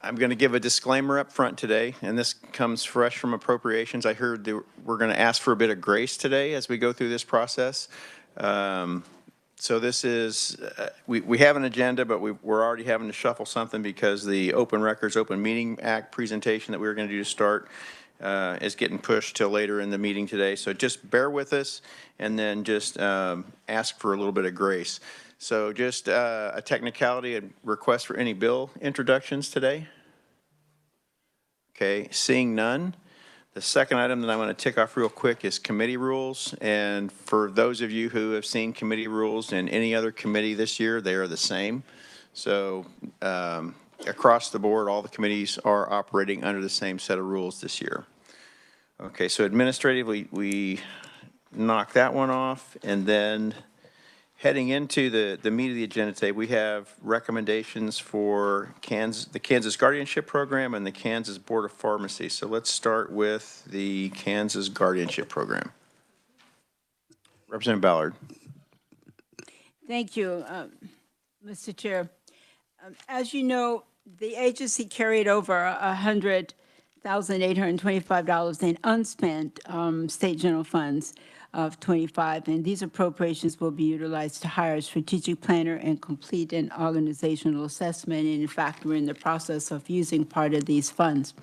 I'm going to give a disclaimer up front today, and this comes fresh from appropriations. I heard that we're going to ask for a bit of grace today as we go through this process. So this is, we have an agenda, but we're already having to shuffle something because the Open Records, Open Meeting Act presentation that we were going to do to start is getting pushed till later in the meeting today. So just bear with us and then just ask for a little bit of grace. So just a technicality, a request for any bill introductions today. Okay, seeing none. The second item that I want to tick off real quick is committee rules. And for those of you who have seen committee rules in any other committee this year, they are the same. So across the board, all the committees are operating under the same set of rules this year. Okay, so administratively, we knock that one off. And then heading into the meat of the agenda today, we have recommendations for the Kansas Guardianship Program and the Kansas Board of Pharmacy. So let's start with the Kansas Guardianship Program. Representative Ballard. Thank you, Mr. Chair. As you know, the agency carried over $100,825 in unspent state general funds of 25, and these appropriations will be utilized to hire a strategic planner and complete an organizational assessment. And in fact, we're in the process of using part of these funds.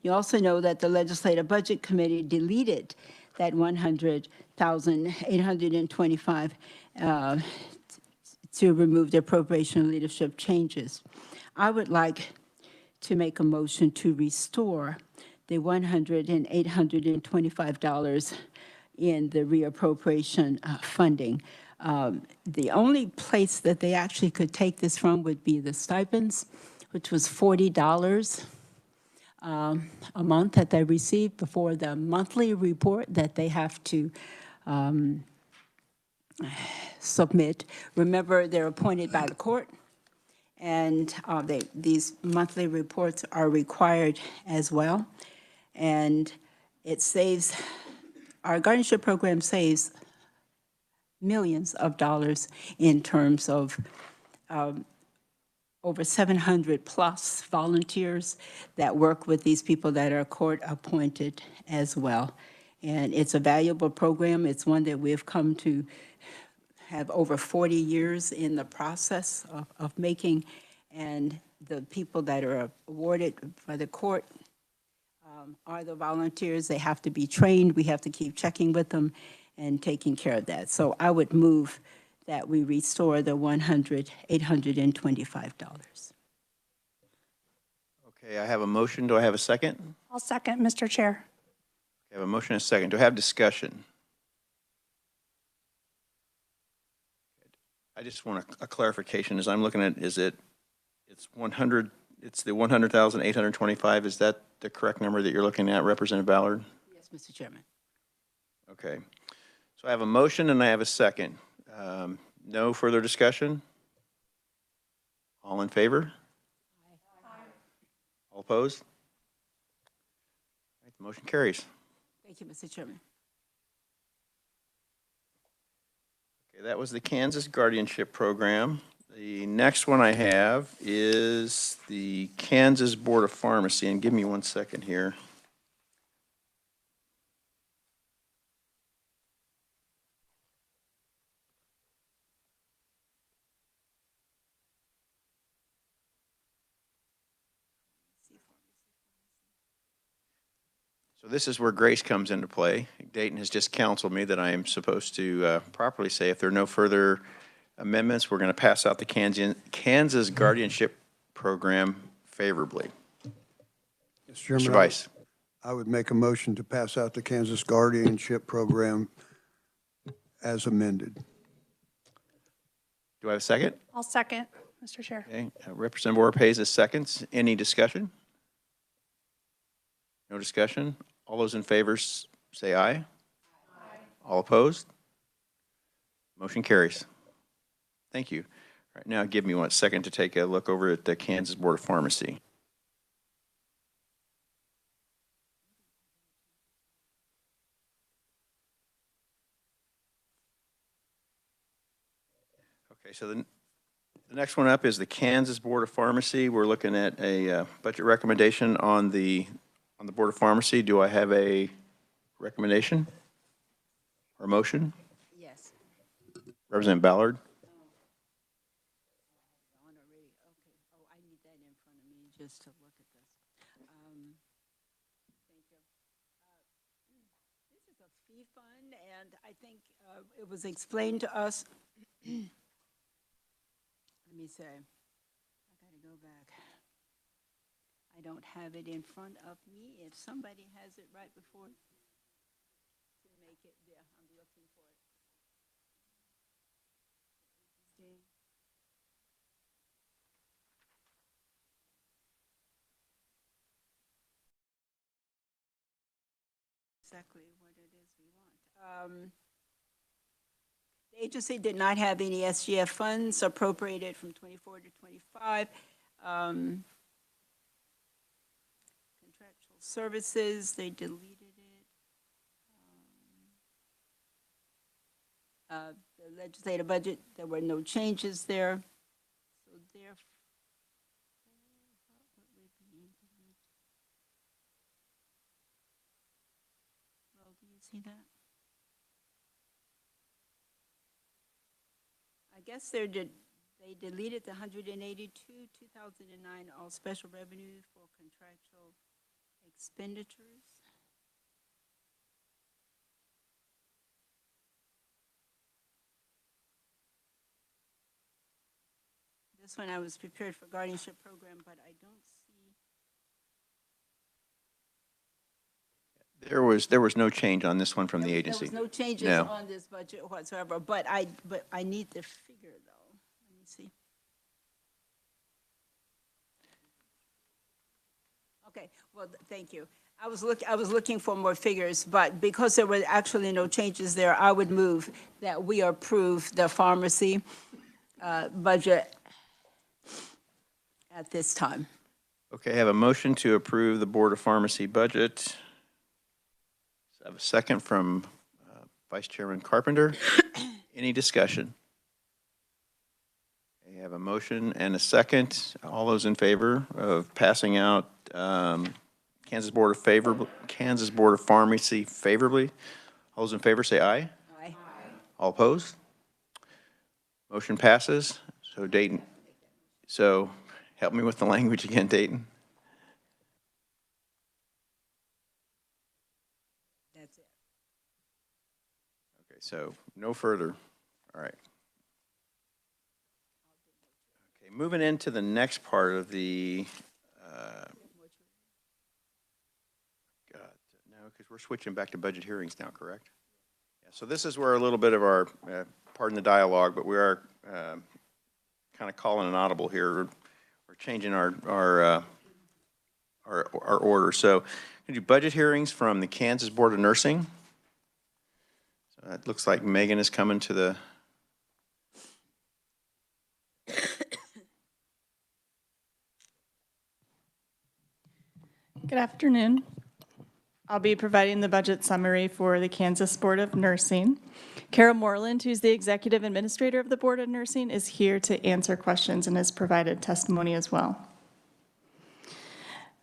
You also know that the Legislative Budget Committee deleted that $100,825 to remove the appropriation leadership changes. I would like to make a motion to restore the $100,825 in the reappropriation funding. The only place that they actually could take this from would be the stipends, which was $40 a month that they receive before the monthly report that they have to submit. Remember, they're appointed by the court, and these monthly reports are required as well. And it saves, our guardianship program saves millions of dollars in terms of over 700 plus volunteers that work with these people that are court appointed as well. And it's a valuable program. It's one that we've come to have over 40 years in the process of making, and the people that are awarded by the court are the volunteers. They have to be trained. We have to keep checking with them and taking care of that. So I would move that we restore the $100,825. Okay, I have a motion. Do I have a second? I'll second, Mr. Chair. I have a motion and a second. Do I have discussion? I just want a clarification as I'm looking at, it's the 100,825. Is that the correct number that you're looking at, Representative Ballard? Yes, Mr. Chairman. Okay. So I have a motion and I have a second. No further discussion? All in favor? Aye. All opposed? All right, the motion carries. Thank you, Mr. Chairman. Okay, that was the Kansas Guardianship Program. The next one I have is the Kansas Board of Pharmacy, and give me 1 second here. So this is where grace comes into play. Dayton has just counseled me that I am supposed to properly say if there are no further amendments, we're going to pass out the Kansas Guardianship Program favorably. Mr. Chairman, Mr. Vice. I would make a motion to pass out the Kansas Guardianship Program as amended. Do I have a second? I'll second, Mr. Chair. Okay, Representative Orpez is seconds. Any discussion? No discussion? All those in favor say aye. Aye. All opposed? Motion carries. Thank you. All right, now give me 1 second to take a look over at the Kansas Board of Pharmacy. Okay, so the The next one up is the Kansas Board of Pharmacy. We're looking at a budget recommendation on the Board of Pharmacy. Do I have a recommendation or motion? Yes. Representative Ballard? Oh, I need that in front of me just to look at this. Thank you. This is a fee fund, and I think it was explained to us. Let me say, I gotta go back. I don't have it in front of me. If somebody has it right before to make it, yeah, I'm looking for it. See? Exactly what it is we want. The agency did not have any SGF funds appropriated from 24 to 25. Contractual services, they deleted it. The legislative budget, there were no changes there. So therefore, what would be deleted? Well, do you see that? I guess they deleted the 182, 2009, all special revenue for contractual expenditures. This one I was prepared for guardianship program, but I don't see. There was no change on this one from the agency. There was no changes No. on this budget whatsoever, but I need the figure though. Let me see. Okay, well, thank you. I was looking for more figures, but because there were actually no changes there, I would move that we approve the pharmacy budget at this time. Okay, I have a motion to approve the Board of Pharmacy budget. I have a second from Vice Chairman Carpenter. Any discussion? I have a motion and a second. All those in favor of passing out Kansas Board of Pharmacy favorably? All those in favor say aye. Aye. All opposed? Motion passes. So Dayton, help me with the language again, Dayton. That's it. Okay, so no further. All right. Okay, moving into the next part of the, no, because we're switching back to budget hearings now, correct? Yeah, so this is where a little bit of our, pardon the dialogue, but we are kind of calling an audible here. We're changing our order. So we do budget hearings from the Kansas Board of Nursing. So it looks like Megan is coming to the. Good afternoon. I'll be providing the budget summary for the Kansas Board of Nursing. Carol Moreland, who's the Executive Administrator of the Board of Nursing, is here to answer questions and has provided testimony as well.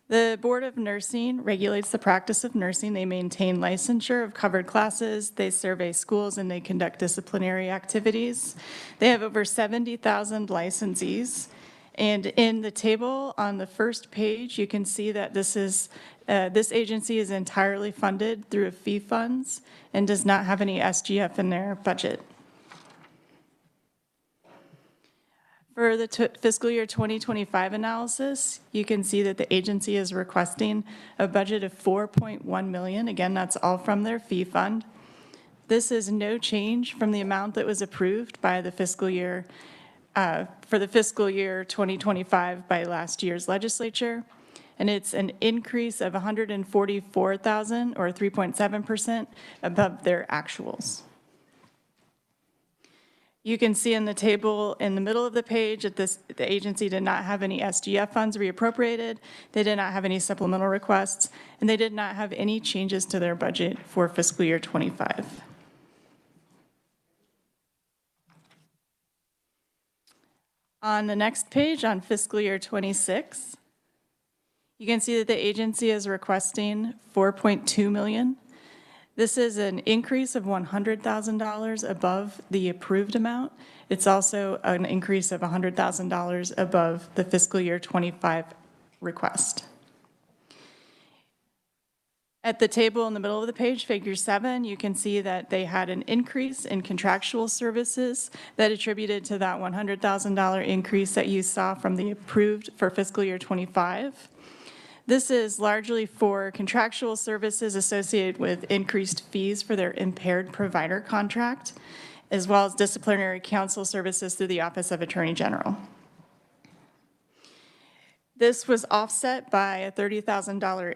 The Board of Nursing regulates the practice of nursing. They maintain licensure of covered classes, they survey schools, and they conduct disciplinary activities. They have over 70,000 licensees. And in the table on the first page, you can see that this agency is entirely funded through fee funds and does not have any SGF in their budget. For the fiscal year 2025 analysis, you can see that the agency is requesting a budget of $4.1 million. Again, that's all from their fee fund. This is no change from the amount that was approved by the fiscal year for the fiscal year 2025 by last year's legislature, and it's an increase of $144,000 or 3.7% above their actuals. You can see in the table in the middle of the page that the agency did not have any SGF funds reappropriated, they did not have any supplemental requests, and they did not have any changes to their budget for fiscal year 25. On the next page, on fiscal year '26, you can see that the agency is requesting $4.2 million. This is an increase of $100,000 above the approved amount. It's also an increase of $100,000 above the fiscal year '25 request. At the table in the middle of the page, figure 7, you can see that they had an increase in contractual services that attributed to that $100,000 increase that you saw from the approved for fiscal year '25. This is largely for contractual services associated with increased fees for their impaired provider contract, as well as disciplinary counsel services through the Office of Attorney General. This was offset by a $30,000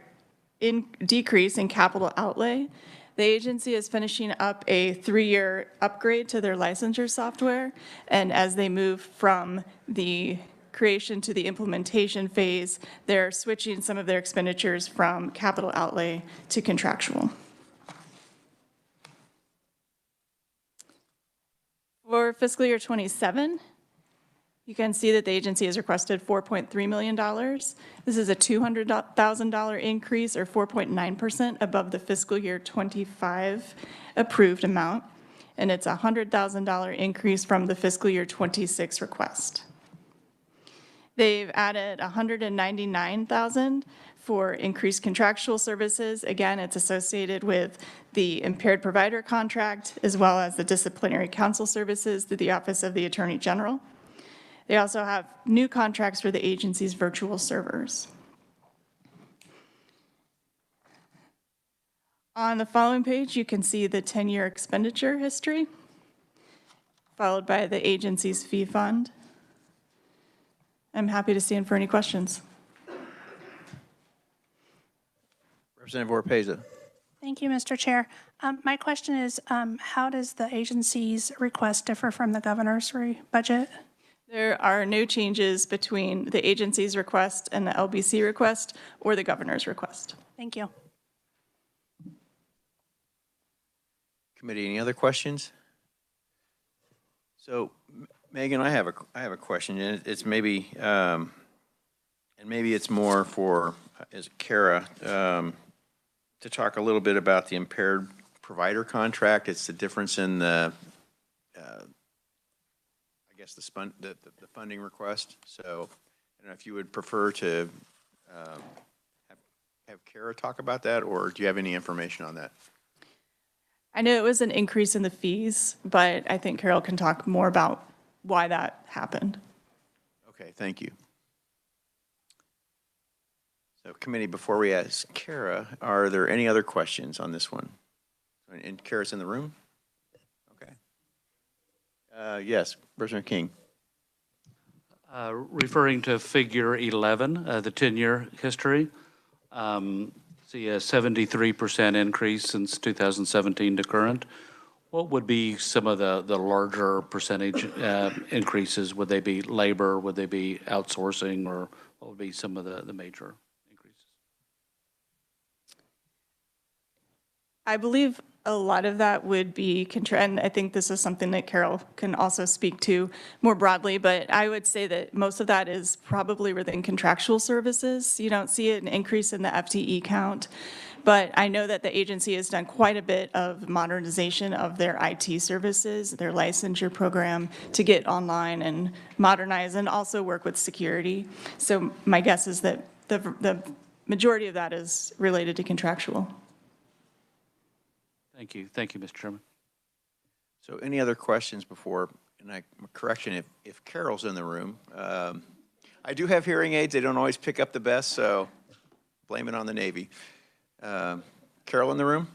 decrease in capital outlay. The agency is finishing up a 3-year upgrade to their licensure software, and as they move from the creation to the implementation phase, they're switching some of their expenditures from capital outlay to contractual. For fiscal year '27, you can see that the agency has requested $4.3 million. This is a $200,000 increase, or 4.9% above the fiscal year '25 approved amount, and it's a $100,000 increase from the fiscal year '26 request. They've added $199,000 for increased contractual services. Again, it's associated with the impaired provider contract, as well as the disciplinary counsel services through the Office of the Attorney General. They also have new contracts for the agency's virtual servers. On the following page, you can see the 10-year expenditure history, followed by the agency's fee fund. I'm happy to stand for any questions. Representative Oropeza. Thank you, Mr. Chair. My question is, how does the agency's request differ from the governor's budget? There are no changes between the agency's request and the LBC request or the governor's request. Thank you. Committee, any other questions? So, Megan, I have a question, and it's maybe, and maybe it's more for, as Kara, to talk a little bit about the impaired provider contract. It's the difference in the, I guess, the funding request. So, I don't know if you would prefer to have Kara talk about that, or do you have any information on that? I know it was an increase in the fees, but I think Carol can talk more about why that happened. Okay, thank you. So, committee, before we ask Kara, are there any other questions on this one? And Kara's in the room? Okay. Yes, Representative King. Referring to figure 11, the 10-year history, see a 73% increase since 2017 to current. What would be some of the larger percentage increases? Would they be labor? Would they be outsourcing? Or what would be some of the major increases? I believe a lot of that would be, and I think this is something that Carol can also speak to more broadly, but I would say that most of that is probably within contractual services. You don't see an increase in the FTE count, but I know that the agency has done quite a bit of modernization of their IT services, their licensure program, to get online and modernize and also work with security. So my guess is that the majority of that is related to contractual. Thank you. Thank you, Mr. Chairman. So any other questions before, and correction, if Carol's in the room. I do have hearing aids. They don't always pick up the best, so blame it on the Navy. Carol in the room?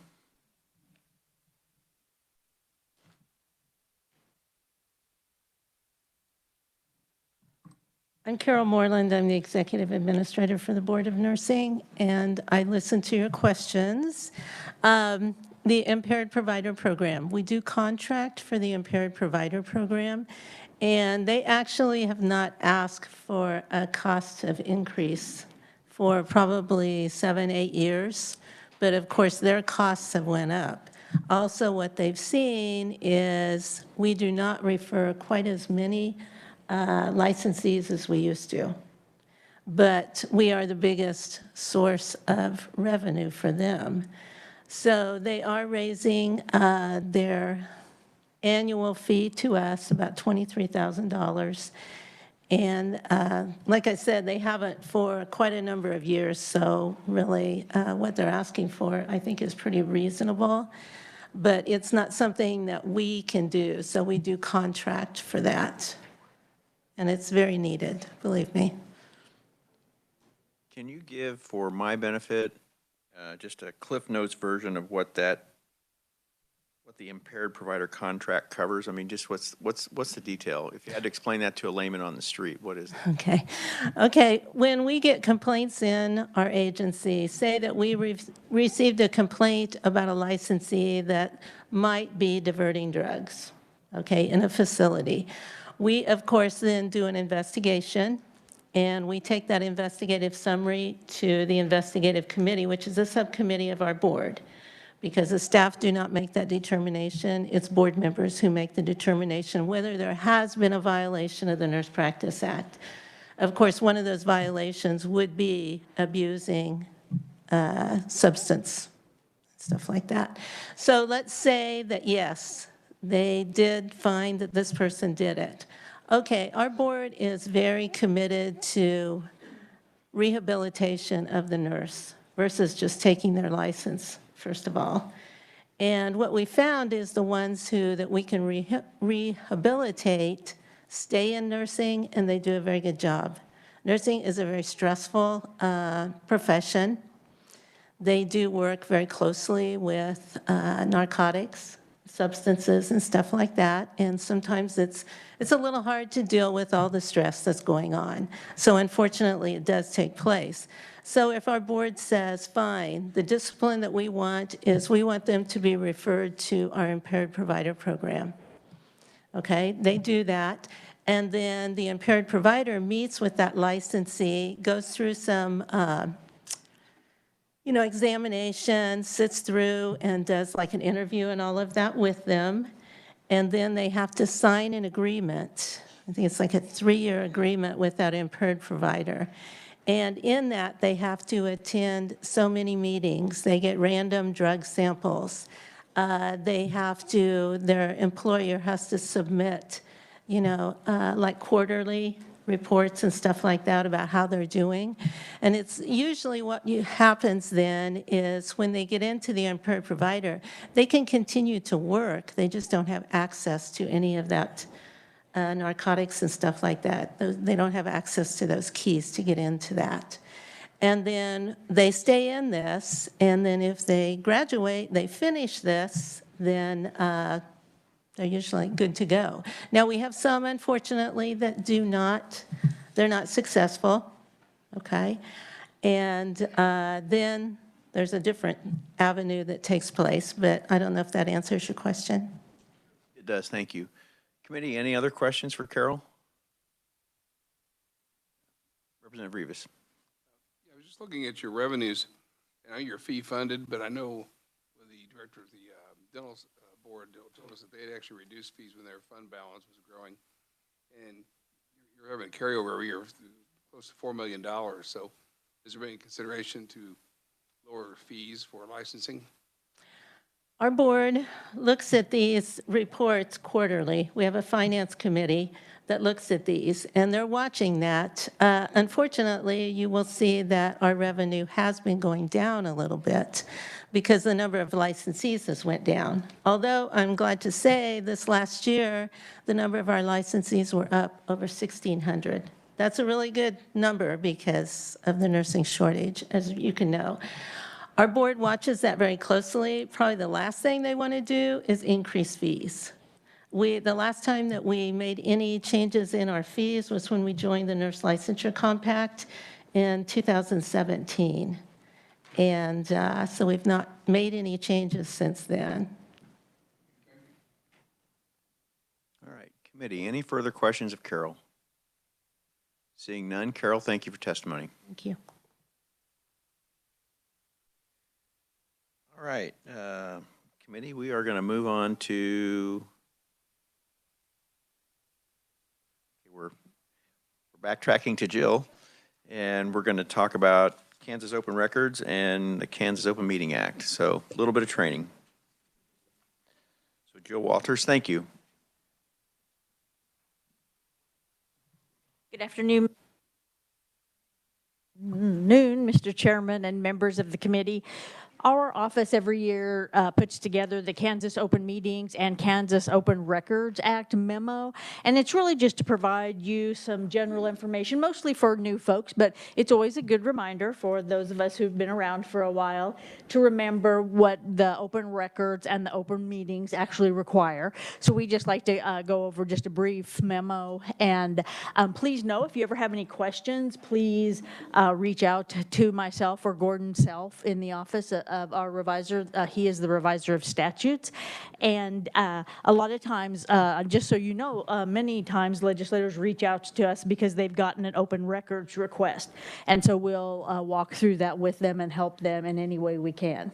I'm Carol Moreland. I'm the Executive Administrator for the Board of Nursing, and I listened to your questions. The Impaired Provider Program. We do contract for the Impaired Provider Program, and they actually have not asked for a cost of increase for probably 7-8 years, but of course their costs have went up. Also, what they've seen is we do not refer quite as many licensees as we used to. But we are the biggest source of revenue for them. So they are raising their annual fee to us about $23,000. And like I said, they haven't for quite a number of years, so really what they're asking for, I think, is pretty reasonable. But it's not something that we can do, so we do contract for that. And it's very needed, believe me. Can you give, for my benefit, just a Cliff Notes version of what the impaired provider contract covers? I mean, just what's the detail? If you had to explain that to a layman on the street, what is that? Okay. When we get complaints in our agency, say that we received a complaint about a licensee that might be diverting drugs, okay, in a facility. We, of course, then do an investigation, and we take that investigative summary to the investigative committee, which is a subcommittee of our board. Because the staff do not make that determination. It's board members who make the determination whether there has been a violation of the Nurse Practice Act. Of course, one of those violations would be abusing substance, stuff like that. So let's say that, yes, they did find that this person did it. Okay, our board is very committed to rehabilitation of the nurse versus just taking their license, first of all. And what we found is the ones that we can rehabilitate stay in nursing, and they do a very good job. Nursing is a very stressful profession. They do work very closely with narcotics, substances, and stuff like that. And sometimes it's a little hard to deal with all the stress that's going on. So unfortunately, it does take place. So if our board says, fine, the discipline that we want is we want them to be referred to our impaired provider program. Okay, they do that. And then the impaired provider meets with that licensee, goes through some examination, sits through and does like an interview and all of that with them. And then they have to sign an agreement. I think it's like a 3-year agreement with that impaired provider. And in that, they have to attend so many meetings. They get random drug samples. Their employer has to submit, like quarterly reports and stuff like that about how they're doing. And it's usually what happens then is when they get into the impaired provider, they can continue to work. They just don't have access to any of that narcotics and stuff like that. They don't have access to those keys to get into that. And then they stay in this, and then if they graduate, they finish this, then they're usually good to go. Now, we have some, unfortunately, that they're not successful, okay? And then there's a different avenue that takes place, but I don't know if that answers your question. It does, thank you. Committee, any other questions for Carol? Representative Rivas. I was just looking at your revenues. I know you're fee funded, but I know the director of the dental board told us that they had actually reduced fees when their fund balance was growing. And you're having a carryover every year close to $4 million. So is there any consideration to lower fees for licensing? Our board looks at these reports quarterly. We have a finance committee that looks at these, and they're watching that. Unfortunately, you will see that our revenue has been going down a little bit because the number of licensees has went down. Although I'm glad to say this last year, the number of our licensees were up over 1,600. That's a really good number because of the nursing shortage, as you can know. Our board watches that very closely. Probably the last thing they want to do is increase fees. The last time that we made any changes in our fees was when we joined the Nurse Licensure Compact in 2017. And so we've not made any changes since then. All right, committee, any further questions of Carol? Seeing none, Carol, thank you for testimony. Thank you. All right, committee, we are going to move on to, we're backtracking to Jill, and we're going to talk about Kansas Open Records and the Kansas Open Meeting Act. So a little bit of training. So Jill Walters, thank you. Good afternoon, Mr. Chairman and members of the committee. Our office every year puts together the Kansas Open Meetings and Kansas Open Records Act memo, and it's really just to provide you some general information, mostly for new folks, but it's always a good reminder for those of us who've been around for a while to remember what the open records and the open meetings actually require. So we just like to go over just a brief memo, and please know if you ever have any questions, please reach out to myself or Gordon Self in the office of our revisor. He is the revisor of statutes. And a lot of times, just so you know, many times legislators reach out to us because they've gotten an open records request. And so we'll walk through that with them and help them in any way we can.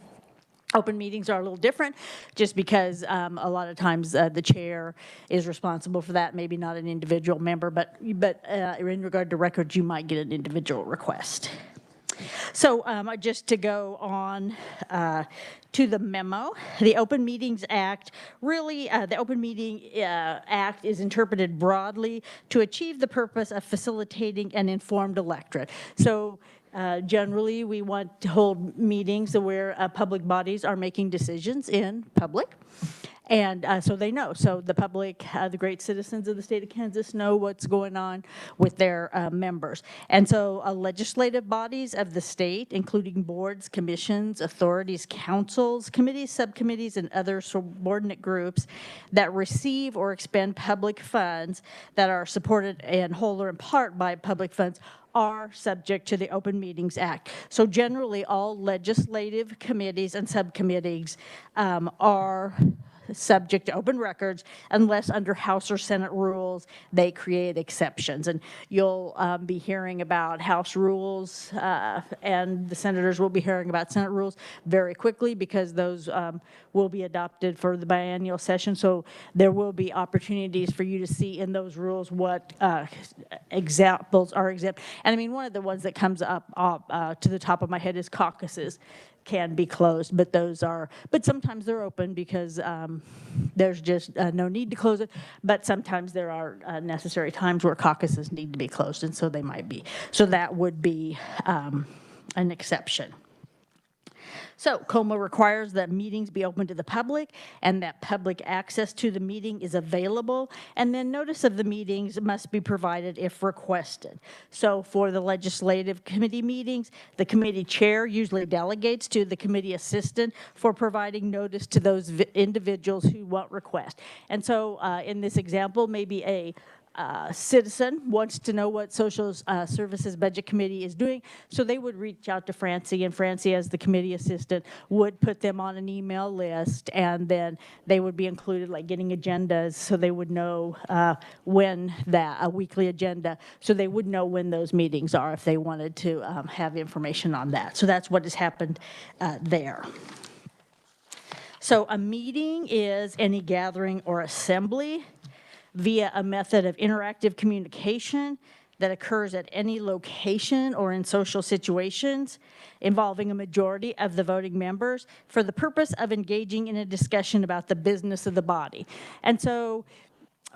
Open meetings are a little different just because a lot of times the chair is responsible for that, maybe not an individual member, but in regard to records, you might get an individual request. So just to go on to the memo, the Open Meetings Act, really the Open Meeting Act is interpreted broadly to achieve the purpose of facilitating an informed electorate. So generally, we want to hold meetings where public bodies are making decisions in public. And so they know. So the public, the great citizens of the state of Kansas know what's going on with their members. And so legislative bodies of the state, including boards, commissions, authorities, councils, committees, subcommittees, and other subordinate groups that receive or expend public funds that are supported in whole or in part by public funds are subject to the Open Meetings Act. So generally, all legislative committees and subcommittees are subject to open records unless under House or Senate rules they create exceptions. And you'll be hearing about House rules and the senators will be hearing about Senate rules very quickly because those will be adopted for the biennial session. So there will be opportunities for you to see in those rules what examples are exempt. And I mean, one of the ones that comes up to the top of my head is caucuses can be closed, but sometimes they're open because there's just no need to close it, but sometimes there are necessary times where caucuses need to be closed, and so they might be. So that would be an exception. So COMA requires that meetings be open to the public and that public access to the meeting is available, and then notice of the meetings must be provided if requested. So for the legislative committee meetings, the committee chair usually delegates to the committee assistant for providing notice to those individuals who want request. And so in this example, maybe a citizen wants to know what Social Services Budget Committee is doing, so they would reach out to Francie, and Francie, as the committee assistant, would put them on an email list, and then they would be included, like getting agendas, so they would know when a weekly agenda, so they would know when those meetings are if they wanted to have information on that. So that's what has happened there. So a meeting is any gathering or assembly via a method of interactive communication that occurs at any location or in social situations involving a majority of the voting members for the purpose of engaging in a discussion about the business of the body. And so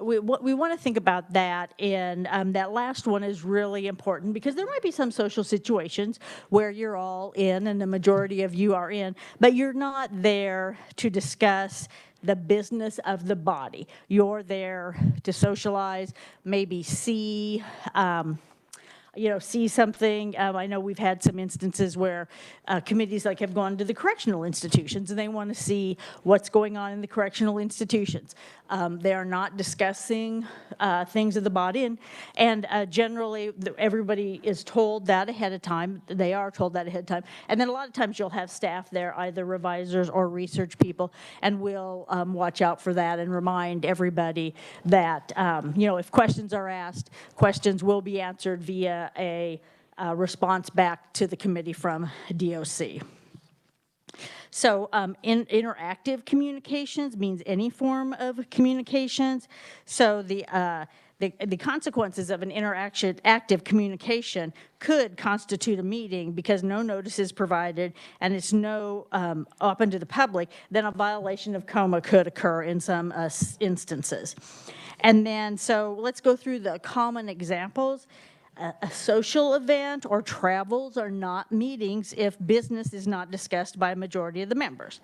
we want to think about that, and that last one is really important because there might be some social situations where you're all in and the majority of you are in, but you're not there to discuss the business of the body. You're there to socialize, maybe see something. I know we've had some instances where committees have gone to the correctional institutions and they want to see what's going on in the correctional institutions. They are not discussing things of the body, and generally everybody is told that ahead of time. They are told that ahead of time, and then a lot of times you'll have staff there, either revisers or research people, and we'll watch out for that and remind everybody that if questions are asked, questions will be answered via a response back to the committee from DOC. So interactive communications means any form of communications. So the the consequences of an active communication could constitute a meeting because no notice is provided and it's no open to the public, then a violation of COMA could occur in some instances. And then, so let's go through the common examples. A social event or travels are not meetings if business is not discussed by a majority of the members.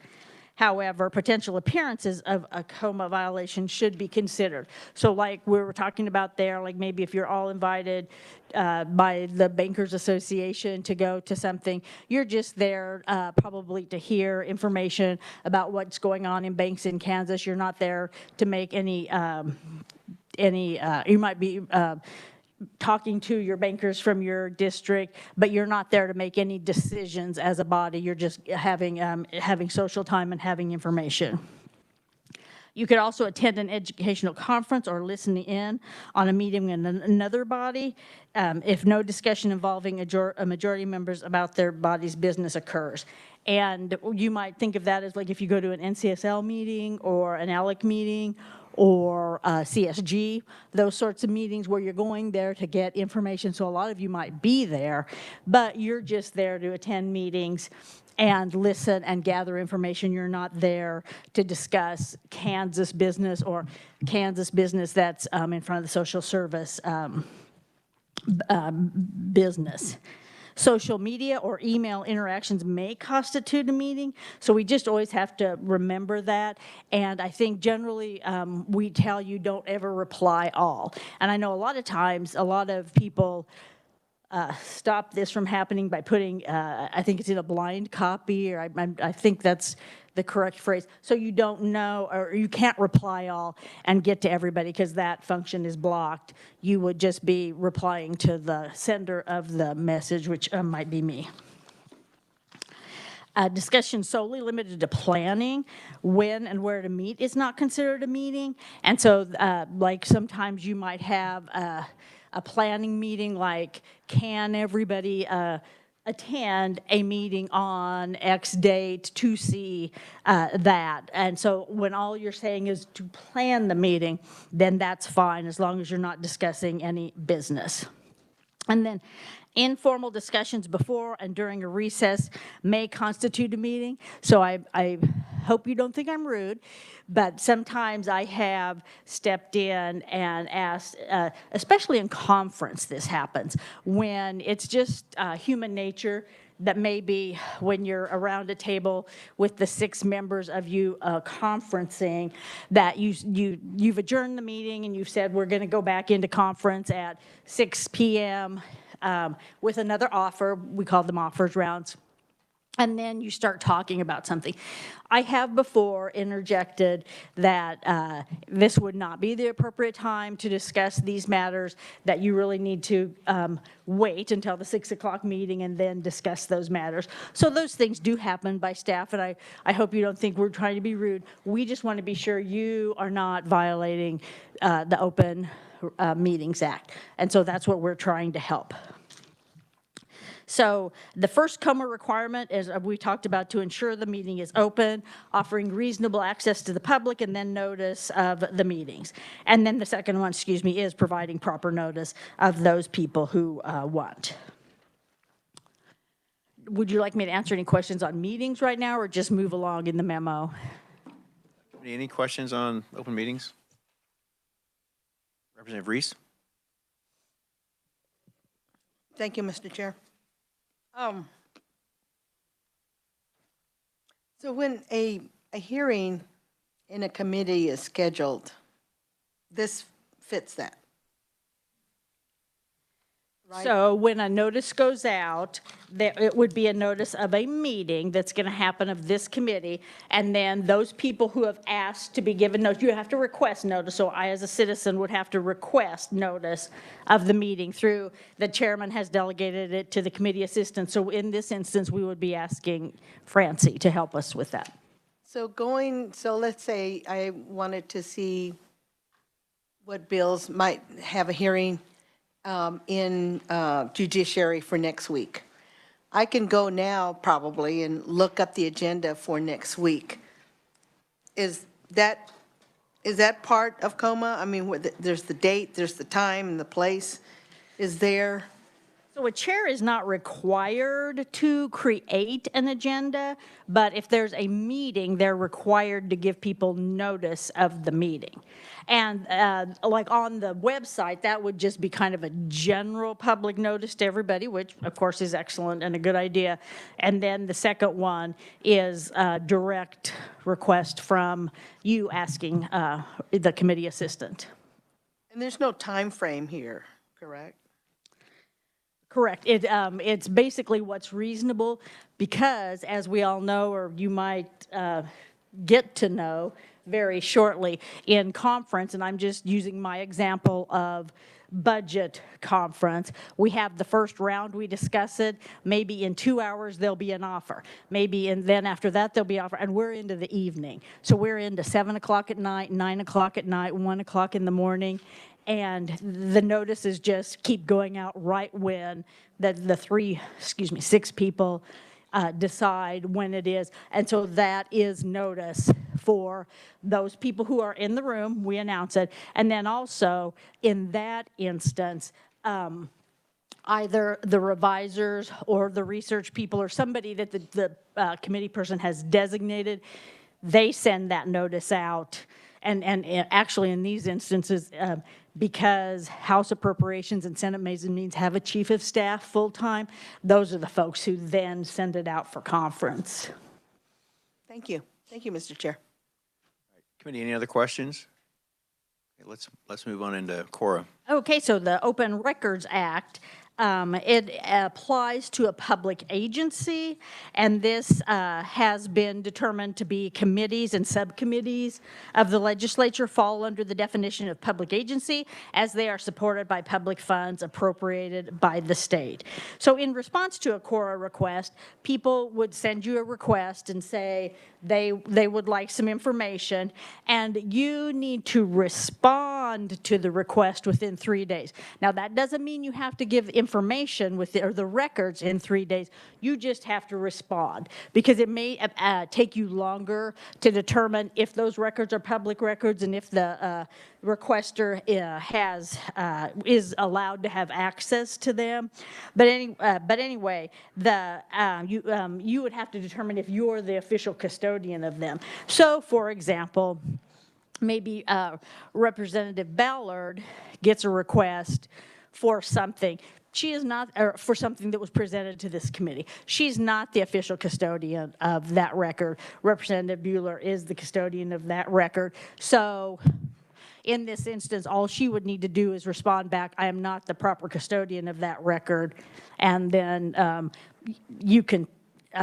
However, potential appearances of a COMA violation should be considered. So like we were talking about there, like maybe if you're all invited by the Bankers Association to go to something, you're just there probably to hear information about what's going on in banks in Kansas. You're not there to make any you might be talking to your bankers from your district, but you're not there to make any decisions as a body. You're just having social time and having information. You could also attend an educational conference or listen in on a meeting in another body if no discussion involving a majority of members about their body's business occurs. And you might think of that as like if you go to an NCSL meeting or an ALEC meeting or CSG, those sorts of meetings where you're going there to get information. So a lot of you might be there, but you're just there to attend meetings and listen and gather information. You're not there to discuss Kansas business or Kansas business that's in front of the social service business. Social media or email interactions may constitute a meeting, so we just always have to remember that. And I think generally we tell you don't ever reply all. And I know a lot of times, a lot of people stop this from happening by putting, I think it's in a blind copy, or I think that's the correct phrase. So you don't know, or you can't reply all and get to everybody because that function is blocked. You would just be replying to the sender of the message, which might be me. Discussion solely limited to planning when and where to meet is not considered a meeting. And so like sometimes you might have a planning meeting, like can everybody attend a meeting on X date to see that. And so when all you're saying is to plan the meeting, then that's fine as long as you're not discussing any business. And then informal discussions before and during a recess may constitute a meeting. So I hope you don't think I'm rude, but sometimes I have stepped in and asked, especially in conference this happens, when it's just human nature that maybe when you're around a table with the 6 members of you conferencing, that you've adjourned the meeting and you've said we're going to go back into conference at 6 p.m. With another offer. We call them offers rounds. And then you start talking about something. I have before interjected that this would not be the appropriate time to discuss these matters, that you really need to wait until the 6 o'clock meeting and then discuss those matters. So those things do happen by staff, and I hope you don't think we're trying to be rude. We just want to be sure you are not violating the Open Meetings Act. And so that's what we're trying to help. So the first COMA requirement is we talked about to ensure the meeting is open, offering reasonable access to the public, and then notice of the meetings. And then the second one, is providing proper notice of those people who want. Would you like me to answer any questions on meetings right now or just move along in the memo? Any questions on open meetings? Representative Reese? Thank you, Mr. Chair. So when a hearing in a committee is scheduled, this fits that, right? So when a notice goes out, it would be a notice of a meeting that's going to happen of this committee, and then those people who have asked to be given notice, you have to request notice. So I, as a citizen, would have to request notice of the meeting through the chairman has delegated it to the committee assistant. So in this instance, we would be asking Francie to help us with that. So let's say I wanted to see what bills might have a hearing in judiciary for next week. I can go now probably and look up the agenda for next week. Is that is that part of COMA? I mean, there's the date, there's the time and the place is there. So a chair is not required to create an agenda, but if there's a meeting, they're required to give people notice of the meeting. And like on the website, that would just be kind of a general public notice to everybody, which of course is excellent and a good idea. And then the second one is a direct request from you asking the committee assistant. And there's no time frame here, correct? Correct. It's basically what's reasonable because, as we all know, or you might get to know very shortly in conference, and I'm just using my example of budget conference, we have the first round, we discuss it, maybe in 2 hours there'll be an offer, maybe, and then after that there'll be an offer, and we're into the evening. So we're into 7 o'clock at night, 9 o'clock at night, 1 o'clock in the morning, and the notices just keep going out right when the 6 people decide when it is. And so that is notice for those people who are in the room, we announce it. And then also, in that instance, either the revisers or the research people or somebody that the committee person has designated, they send that notice out. And actually in these instances, because House Appropriations and Senate Mezzanines have a chief of staff full-time, those are the folks who then send it out for conference. Thank you. Thank you, Mr. Chair. Committee, any other questions? Okay, let's move on into Cora. Okay, so the Open Records Act, it applies to a public agency, and this has been determined to be committees and subcommittees of the legislature fall under the definition of public agency as they are supported by public funds appropriated by the state. So in response to a Cora request, people would send you a request and say they would like some information, and you need to respond to the request within 3 days. Now, that doesn't mean you have to give information or the records in 3 days. You just have to respond because it may take you longer to determine if those records are public records and if the requester is allowed to have access to them. But anyway, you would have to determine if you're the official custodian of them. So, for example, maybe Representative Ballard gets a request for something. She is not, or for something that was presented to this committee. She's not the official custodian of that record. Representative Bueller is the custodian of that record. So in this instance, all she would need to do is respond back, I am not the proper custodian of that record. And then you can,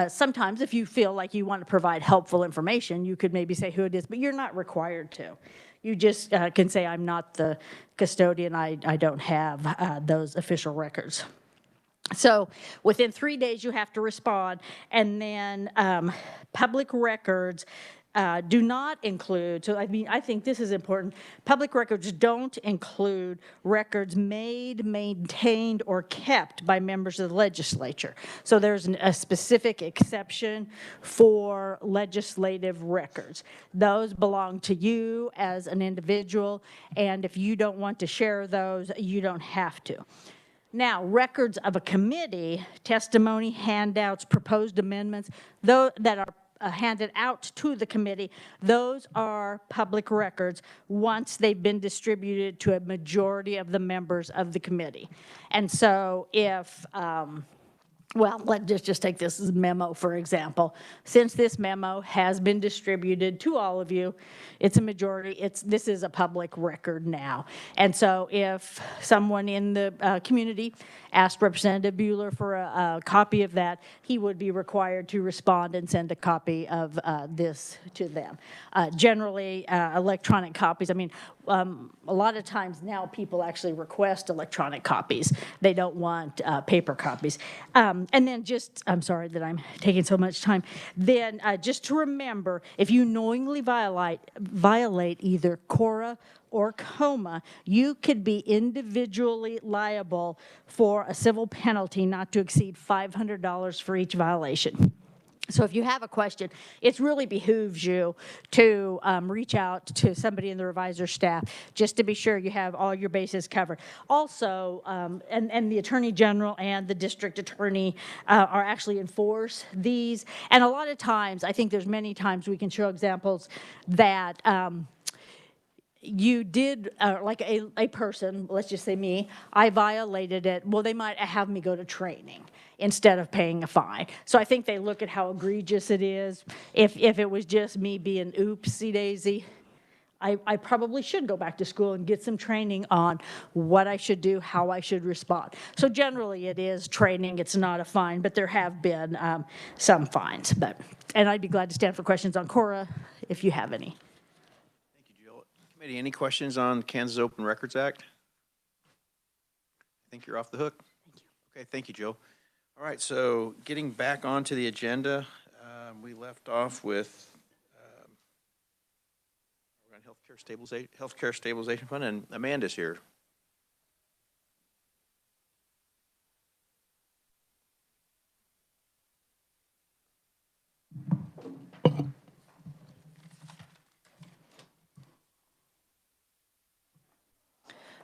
sometimes if you feel like you want to provide helpful information, you could maybe say who it is, but you're not required to. You just can say, I'm not the custodian, I don't have those official records. So within 3 days, you have to respond, and then public records do not include, so I think this is important, public records don't include records made, maintained, or kept by members of the legislature. So there's a specific exception for legislative records. Those belong to you as an individual, and if you don't want to share those, you don't have to. Now, records of a committee, testimony, handouts, proposed amendments, those that are handed out to the committee, those are public records once they've been distributed to a majority of the members of the committee. And so if, well, let's just take this as memo, for example. Since this memo has been distributed to all of you, it's a majority, this is a public record now. And so if someone in the community asked Representative Bueller for a copy of that, he would be required to respond and send a copy of this to them. Generally, electronic copies, I mean, a lot of times now people actually request electronic copies. They don't want paper copies. And then just, I'm sorry that I'm taking so much time, then just to remember, if you knowingly violate either Cora or COMA, you could be individually liable for a civil penalty not to exceed $500 for each violation. So if you have a question, it really behooves you to reach out to somebody in the revisor staff just to be sure you have all your bases covered. Also, and the Attorney General and the District Attorney are actually enforce these. And a lot of times, I think there's many times we can show examples that you did, like a person, let's just say me, I violated it, well, they might have me go to training instead of paying a fine. So I think they look at how egregious it is. If it was just me being oopsie daisy, I probably should go back to school and get some training on what I should do, how I should respond. So generally it is training, it's not a fine, but there have been some fines. And I'd be glad to stand for questions on Cora if you have any. Committee, any questions on Kansas Open Records Act? I think you're off the hook. Thank you. Okay, thank you, Jill. All right, so getting back onto the agenda, we left off with we're on healthcare stabilization fund, and Amanda's here.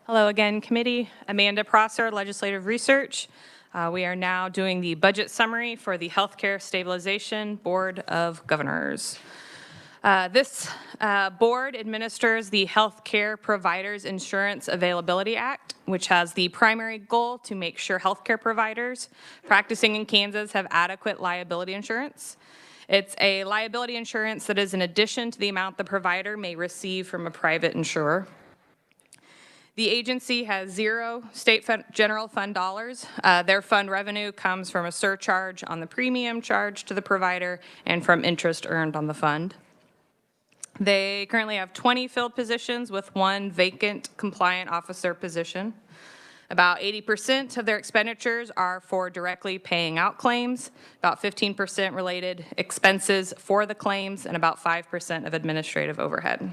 Hello again, committee. Amanda Prosser, Legislative Research. We are now doing the budget summary for the Healthcare Stabilization Board of Governors. This board administers the Healthcare Providers Insurance Availability Act, which has the primary goal to make sure healthcare providers practicing in Kansas have adequate liability insurance. It's a liability insurance that is in addition to the amount the provider may receive from a private insurer. The agency has 0 state general fund dollars. Their fund revenue comes from a surcharge on the premium charged to the provider and from interest earned on the fund. They currently have 20 filled positions with 1 vacant compliant officer position. About 80% of their expenditures are for directly paying out claims, about 15% related expenses for the claims, and about 5% of administrative overhead.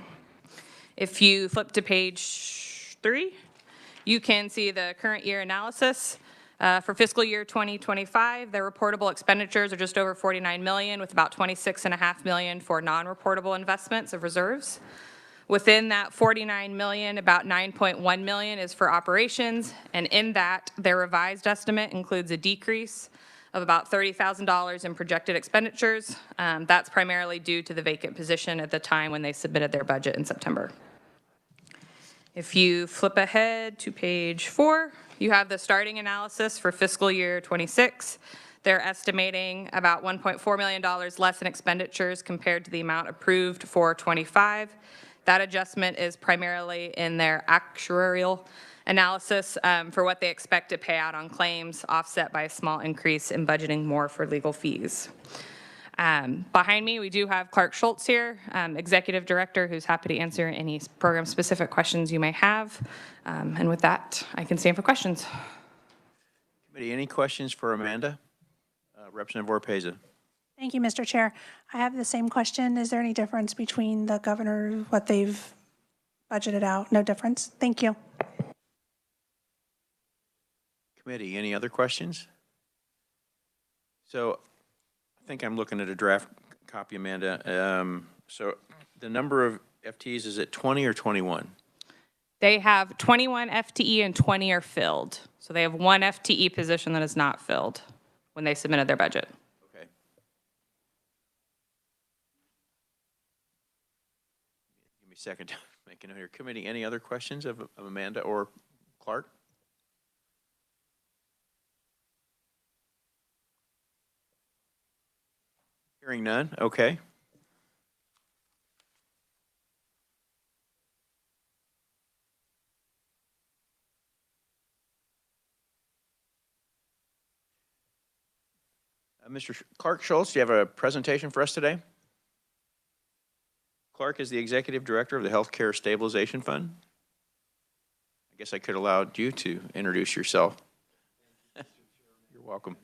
If you flip to page 3, you can see the current year analysis. For fiscal year 2025, their reportable expenditures are just over $49 million, with about $26.5 million for non-reportable investments of reserves. Within that $49 million, about $9.1 million is for operations, and in that, their revised estimate includes a decrease of about $30,000 in projected expenditures. That's primarily due to the vacant position at the time when they submitted their budget in September. If you flip ahead to page 4, you have the starting analysis for fiscal year 26. They're estimating about $1.4 million less in expenditures compared to the amount approved for 25. That adjustment is primarily in their actuarial analysis for what they expect to pay out on claims, offset by a small increase in budgeting more for legal fees. Behind me, we do have Clark Schultz here, Executive Director, who's happy to answer any program-specific questions you may have. And with that, I can stand for questions. Committee, any questions for Amanda? Representative Oropeza. Thank you, Mr. Chair. I have the same question. Is there any difference between the governor, what they've budgeted out? No difference? Thank you. Committee, any other questions? So I think I'm looking at a draft copy, Amanda. So the number of FTEs, is it 20 or 21? They have 21 FTE and 20 are filled. So they have 1 FTE position that is not filled when they submitted their budget. Okay. Give me a second to make a note here. Committee, any other questions of Amanda or Clark? Hearing none, okay. Mr. Clark Schultz, do you have a presentation for us today? Clark is the Executive Director of the Healthcare Stabilization Fund. I guess I could have allowed you to introduce yourself. You're welcome.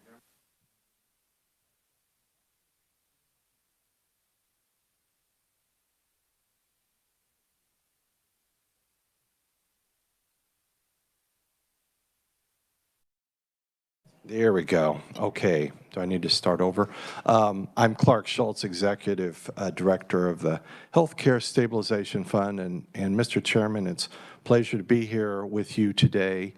There we go. Okay. Do I need to start over? I'm Clark Schultz, Executive Director of the Healthcare Stabilization Fund. And Mr. Chairman, it's a pleasure to be here with you today.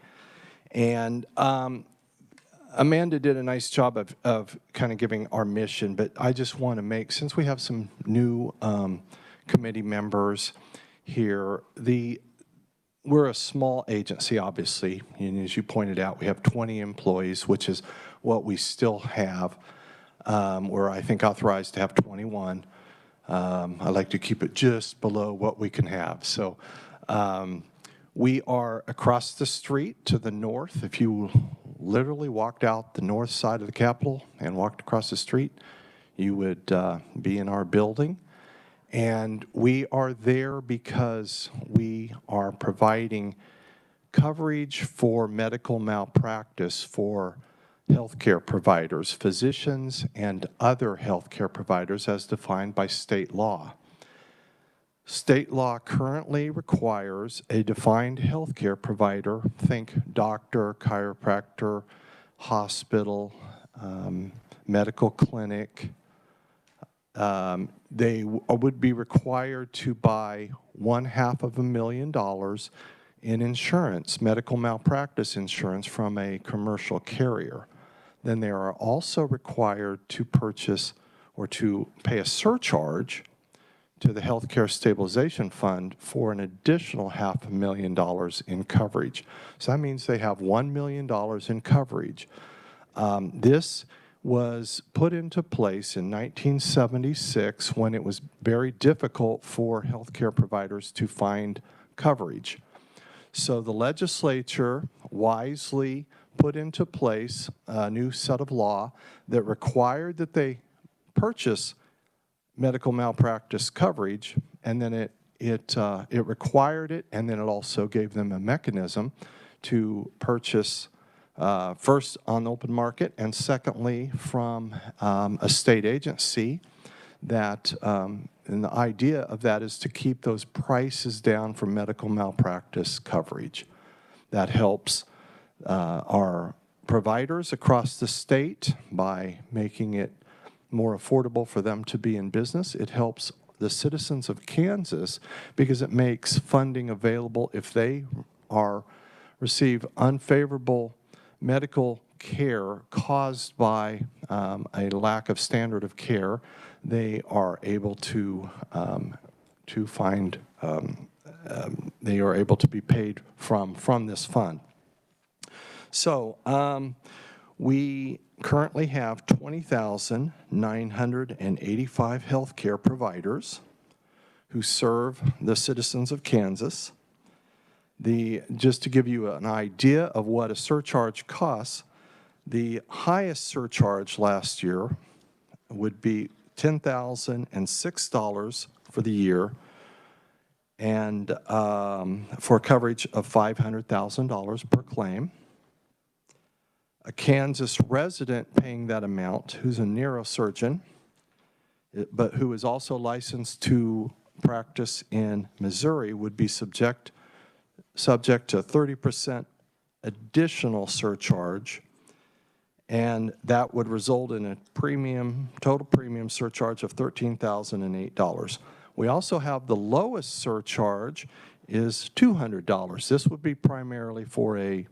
And Amanda did a nice job of kind of giving our mission, but I just want to make, since we have some new committee members here, we're a small agency, obviously, and as you pointed out, we have 20 employees, which is what we still have. We're, I think, authorized to have 21. I like to keep it just below what we can have. So we are across the street to the north. If you literally walked out the north side of the Capitol and walked across the street, you would be in our building. And we are there because we are providing coverage for medical malpractice for healthcare providers, physicians, and other healthcare providers as defined by state law. State law currently requires a defined healthcare provider, think doctor, chiropractor, hospital, medical clinic. They would be required to buy $500,000 in insurance, medical malpractice insurance from a commercial carrier. Then they are also required to purchase or to pay a surcharge to the Healthcare Stabilization Fund for an additional $500,000 in coverage. So that means they have $1 million in coverage. This was put into place in 1976 when it was very difficult for healthcare providers to find coverage. So the legislature wisely put into place a new set of law that required that they purchase medical malpractice coverage, and then it required it, and then it also gave them a mechanism to purchase first on the open market, and secondly from a state agency that, and the idea of that is to keep those prices down for medical malpractice coverage. That helps our providers across the state by making it more affordable for them to be in business. It helps the citizens of Kansas because it makes funding available if they receive unfavorable medical care caused by a lack of standard of care. They are able to find, they are able to be paid from this fund. So we currently have 20,985 healthcare providers who serve the citizens of Kansas. Just to give you an idea of what a surcharge costs, the highest surcharge last year would be $10,006 for the year, and for coverage of $500,000 per claim. A Kansas resident paying that amount, who's a neurosurgeon, but who is also licensed to practice in Missouri, would be subject to 30% additional surcharge, and that would result in a total premium surcharge of $13,008. We also have the lowest surcharge is $200. This would be primarily for a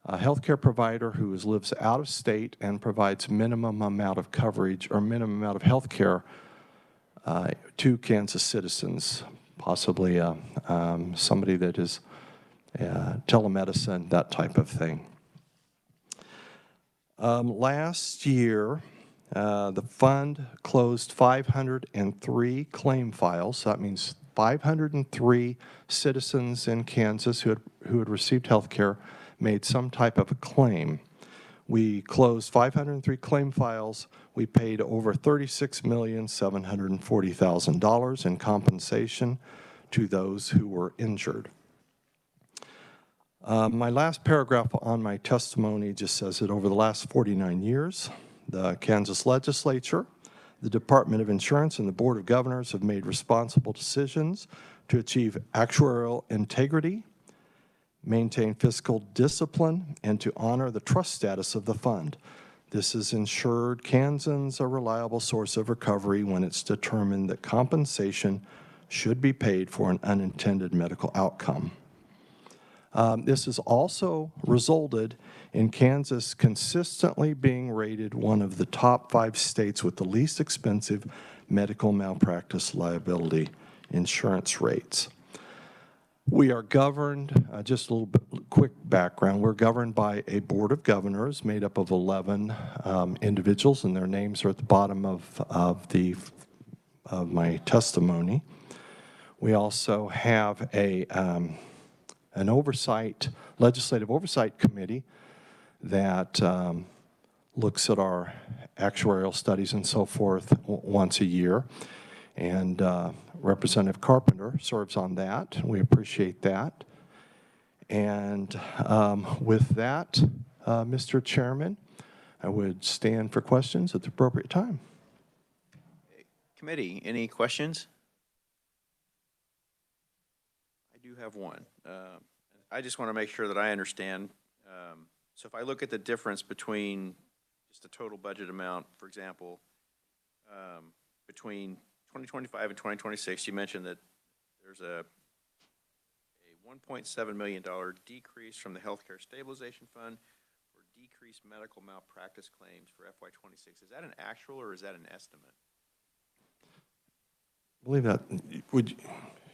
healthcare provider who lives out of state and provides minimum amount of coverage or minimum amount of health care to Kansas citizens, possibly somebody that is telemedicine, that type of thing. Last year, the fund closed 503 claim files. So that means 503 citizens in Kansas who had received health care made some type of a claim. We closed 503 claim files. We paid over $36,740,000 in compensation to those who were injured. My last paragraph on my testimony just says that over the last 49 years, the Kansas Legislature, the Department of Insurance, and the Board of Governors have made responsible decisions to achieve actuarial integrity, maintain fiscal discipline, and to honor the trust status of the fund. This has ensured Kansans a reliable source of recovery when it's determined that compensation should be paid for an unintended medical outcome. This has also resulted in Kansas consistently being rated one of the top 5 states with the least expensive medical malpractice liability insurance rates. We are governed, just a little bit quick background, we're governed by a board of governors made up of 11 individuals, and their names are at the bottom of my testimony. We also have an legislative oversight committee that looks at our actuarial studies and so forth once a year. And Representative Carpenter serves on that. We appreciate that. And with that, Mr. Chairman, I would stand for questions at the appropriate time. Committee, any questions? I do have one. I just want to make sure that I understand. So if I look at the difference between just the total budget amount, for example, between 2025 and 2026, you mentioned that there's a $1.7 million decrease from the Healthcare Stabilization Fund for decreased medical malpractice claims for FY26. Is that an actual or is that an estimate? I believe that, would you,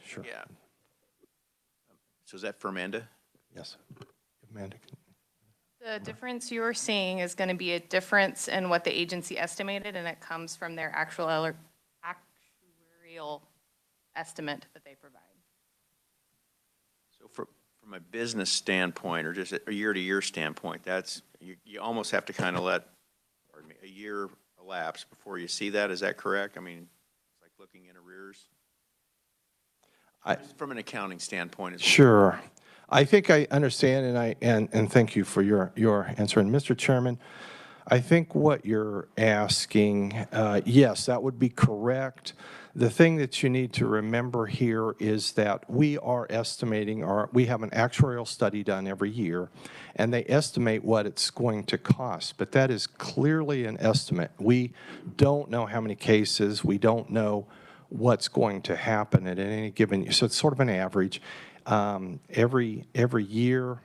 sure. Yeah. So is that for Amanda? Yes. Amanda. The difference you're seeing is going to be a difference in what the agency estimated, and it comes from their actuarial estimate that they provide. So from a business standpoint or just a year-to-year standpoint, that's, you almost have to kind of let, pardon me, a year elapse before you see that. Is that correct? I mean, it's like looking in arrears. From an accounting standpoint. Sure. I think I understand, and thank you for your answer. And Mr. Chairman, I think what you're asking, yes, that would be correct. The thing that you need to remember here is that we are estimating, we have an actuarial study done every year, and they estimate what it's going to cost. But that is clearly an estimate. We don't know how many cases. We don't know what's going to happen at any given year. So it's sort of an average. Every year,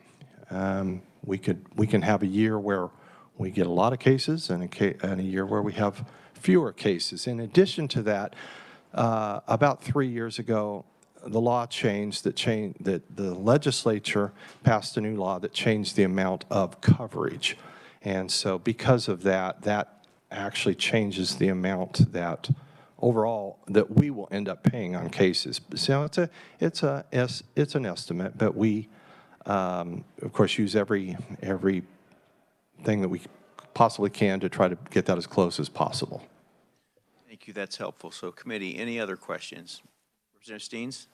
we can have a year where we get a lot of cases and a year where we have fewer cases. In addition to that, about 3 years ago, the law changed that the legislature passed a new law that changed the amount of coverage. And so because of that, that actually changes the amount that overall that we will end up paying on cases. So it's an estimate, but we of course use every thing that we possibly can to try to get that as close as possible. Thank you. That's helpful. So committee, any other questions? Representative Steens?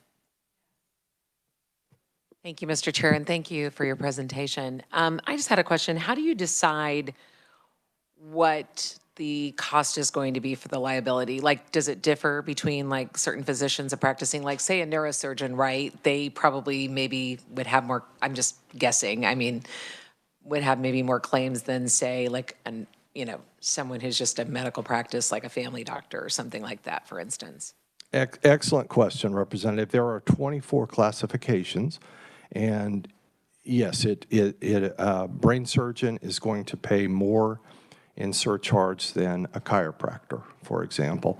Thank you, Mr. Chair, and thank you for your presentation. I just had a question. How do you decide what the cost is going to be for the liability? Like, does it differ between like certain physicians and practicing, like say a neurosurgeon, right? They probably maybe would have more, I'm just guessing, I mean, would have maybe more claims than say like someone who's just a medical practice, like a family doctor or something like that, for instance. Excellent question, Representative. There are 24 classifications, and yes, brain surgeon is going to pay more in surcharge than a chiropractor, for example.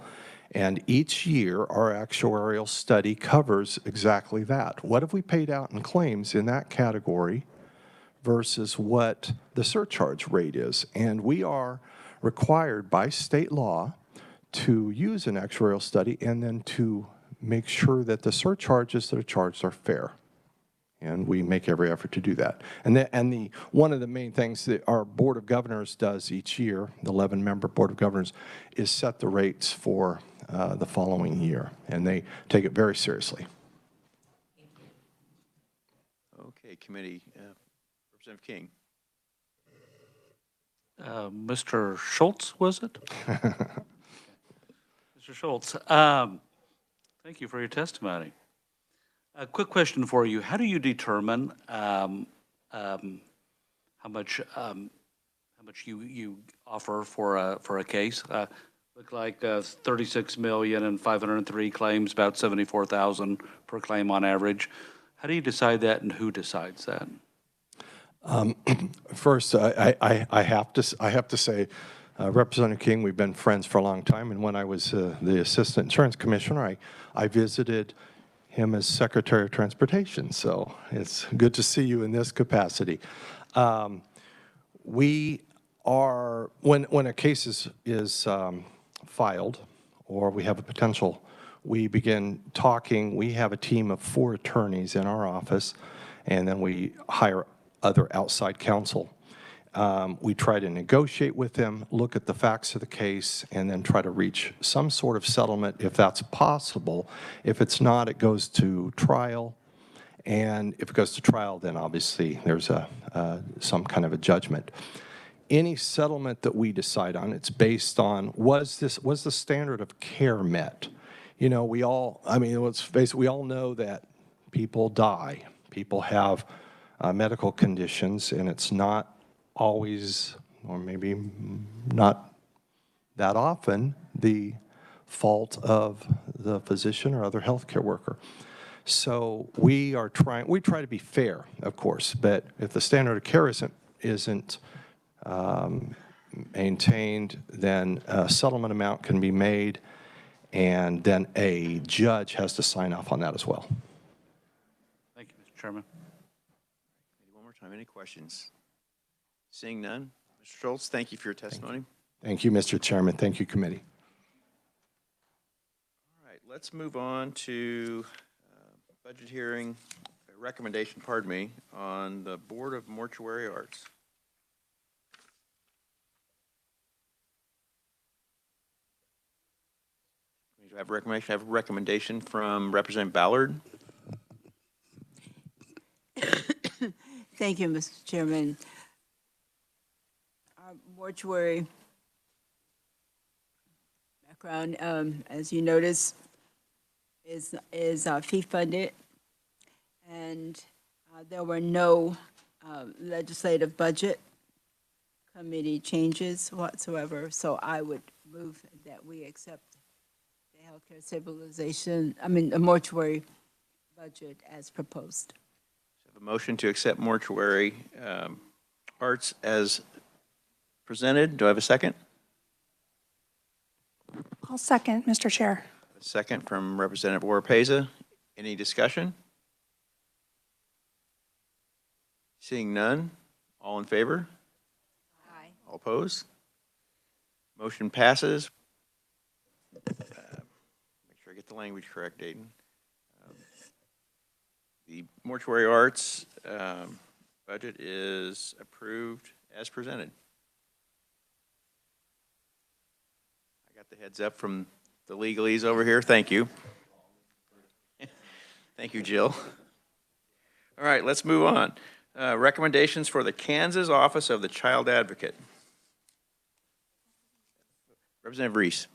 And each year, our actuarial study covers exactly that. What have we paid out in claims in that category versus what the surcharge rate is? And we are required by state law to use an actuarial study and then to make sure that the surcharges that are charged are fair. And we make every effort to do that. And one of the main things that our Board of Governors does each year, the 11-member Board of Governors, is set the rates for the following year. And they take it very seriously. Okay, committee. Representative King. Mr. Schultz, was it? Mr. Schultz, thank you for your testimony. A quick question for you. How do you determine how much you offer for a case? Look like 36,503 claims, about 74,000 per claim on average. How do you decide that, and who decides that? First, I have to say, Representative King, we've been friends for a long time, and when I was the Assistant Insurance Commissioner, I visited him as Secretary of Transportation, so it's good to see you in this capacity. We are, when a case is filed, or we have a potential, we begin talking. We have a team of 4 attorneys in our office, and then we hire other outside counsel. We try to negotiate with them, look at the facts of the case, and then try to reach some sort of settlement if that's possible. If it's not, it goes to trial. And if it goes to trial, then obviously there's some kind of a judgment. Any settlement that we decide on, it's based on, was the standard of care met? You know, we all know that people die. People have medical conditions, and it's not always, or maybe not that often, the fault of the physician or other healthcare worker. So we try to be fair, of course, but if the standard of care isn't maintained, then a settlement amount can be made, and then a judge has to sign off on that as well. Thank you, Mr. Chairman. One more time, any questions? Seeing none, Mr. Schultz, thank you for your testimony. Thank you, Mr. Chairman. Thank you, committee. All right, let's move on to budget hearing, recommendation, pardon me, on the Board of Mortuary Arts. Do I have a recommendation? I have a recommendation from Representative Ballard. Thank you, Mr. Chairman. Our mortuary background, as you notice, is fee funded, and there were no legislative budget committee changes whatsoever. So I would move that we accept the healthcare stabilization, the mortuary budget as proposed. I have a motion to accept mortuary arts as presented. Do I have a second? I'll second, Mr. Chair. A second from Representative Oropeza. Any discussion? Seeing none, all in favor? Aye. All opposed? Motion passes. Make sure I get the language correct, Dayton. The mortuary arts budget is approved as presented. I got the heads up from the legalese over here. Thank you. Thank you, Jill. All right, let's move on. Recommendations for the Kansas Office of the Child Advocate. Representative Reese.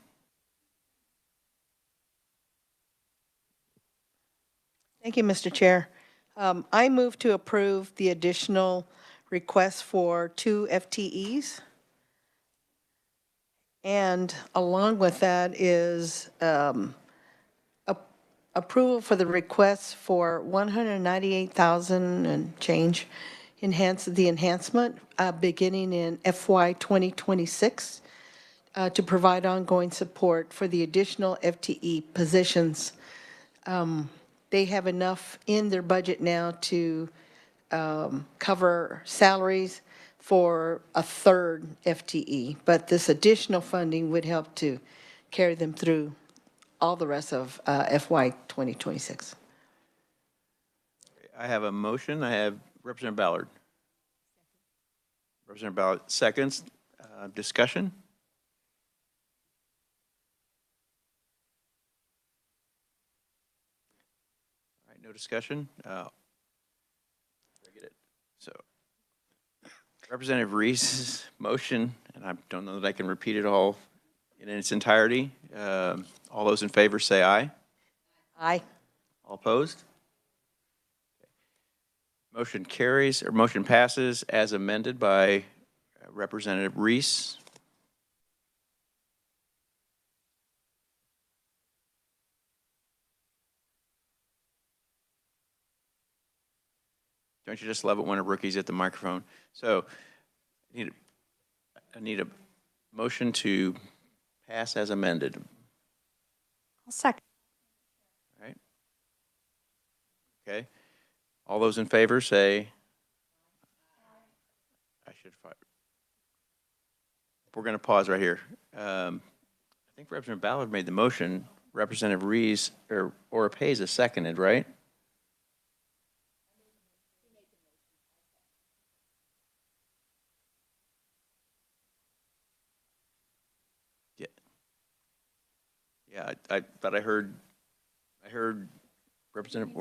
Thank you, Mr. Chair. I move to approve the additional request for 2 FTEs. And along with that is approval for the request for $198,000 and change enhancement beginning in FY 2026 to provide ongoing support for the additional FTE positions. They have enough in their budget now to cover salaries for a 3rd FTE, but this additional funding would help to carry them through all the rest of FY 2026. I have a motion. I have Representative Ballard. Representative Ballard seconds. Discussion? All right, no discussion. I get it. So Representative Reese's motion, and I don't know that I can repeat it all in its entirety. All those in favor say aye. Aye. All opposed? Motion carries, or motion passes as amended by Representative Reese. Don't you just love it when a rookie's at the microphone? So I need a motion to pass as amended. I'll second. All right. Okay. All those in favor say, I should fight. We're going to pause right here. I think Representative Ballard made the motion. Representative Reese or Pays is seconded, right? Yeah. Yeah, I thought I heard Representative,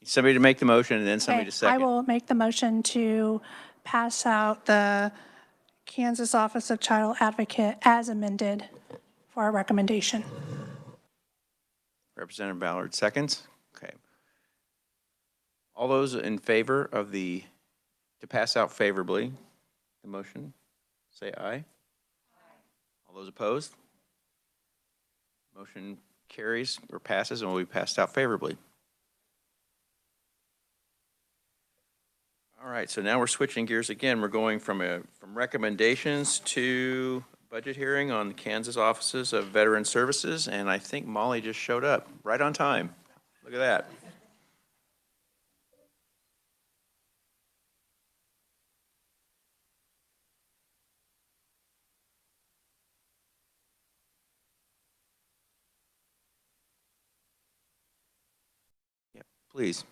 somebody to make the motion and then somebody to I second. will make the motion to pass out the Kansas Office of Child Advocate as amended for our recommendation. Representative Ballard seconds. Okay. All those in favor of to pass out favorably the motion, say aye. All those opposed? Motion carries or passes and will be passed out favorably. All right, so now we're switching gears again. We're going from recommendations to budget hearing on the Kansas Offices of Veteran Services, and I think Molly just showed up right on time. Look at that. Yep, please.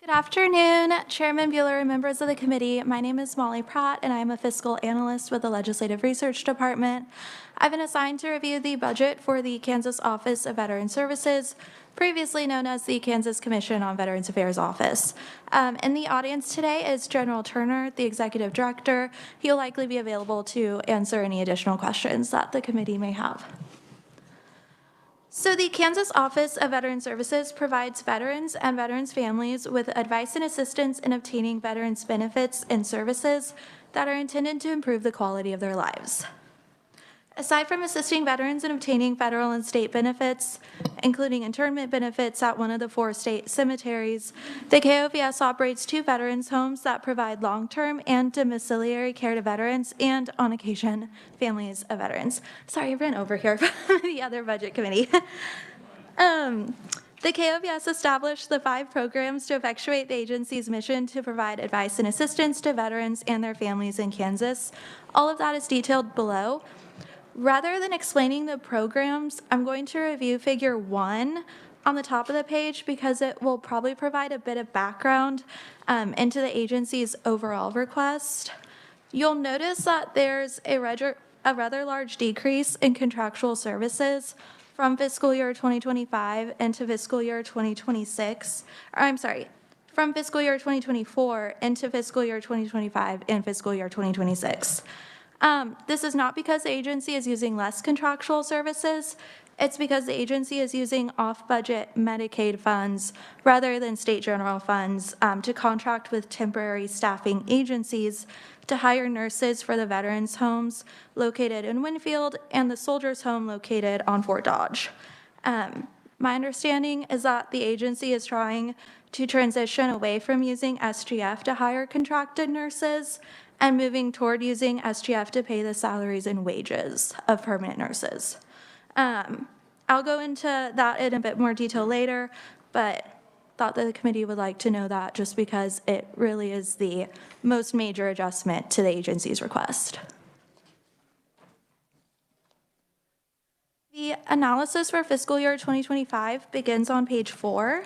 Good afternoon, Chairman Bueller and members of the committee. My name is Molly Pratt, and I am a fiscal analyst with the Legislative Research Department. I've been assigned to review the budget for the Kansas Office of Veteran Services, previously known as the Kansas Commission on Veterans Affairs Office. In the audience today is General Turner, the Executive Director. He'll likely be available to answer any additional questions that the committee may have. So the Kansas Office of Veteran Services provides veterans and veterans' families with advice and assistance in obtaining veterans' benefits and services that are intended to improve the quality of their lives. Aside from assisting veterans in obtaining federal and state benefits, including internment benefits at one of the 4 state cemeteries, the KOVS operates 2 veterans' homes that provide long-term and domiciliary care to veterans and, on occasion, families of veterans. Sorry, I ran over here from the other budget committee. The KOVS established the 5 programs to effectuate the agency's mission to provide advice and assistance to veterans and their families in Kansas. All of that is detailed below. Rather than explaining the programs, I'm going to review Figure 1 on the top of the page because it will probably provide a bit of background into the agency's overall request. You'll notice that there's a rather large decrease in contractual services from fiscal year 2025 into fiscal year 2026. Or, I'm sorry, from fiscal year 2024 into fiscal year 2025 and fiscal year 2026. This is not because the agency is using less contractual services. It's because the agency is using off-budget Medicaid funds rather than state general funds to contract with temporary staffing agencies to hire nurses for the veterans' homes located in Winfield and the soldiers' home located on Fort Dodge. My understanding is that the agency is trying to transition away from using SGF to hire contracted nurses and moving toward using SGF to pay the salaries and wages of permanent nurses. I'll go into that in a bit more detail later, but thought that the committee would like to know that just because it really is the most major adjustment to the agency's request. The analysis for fiscal year 2025 begins on page 4.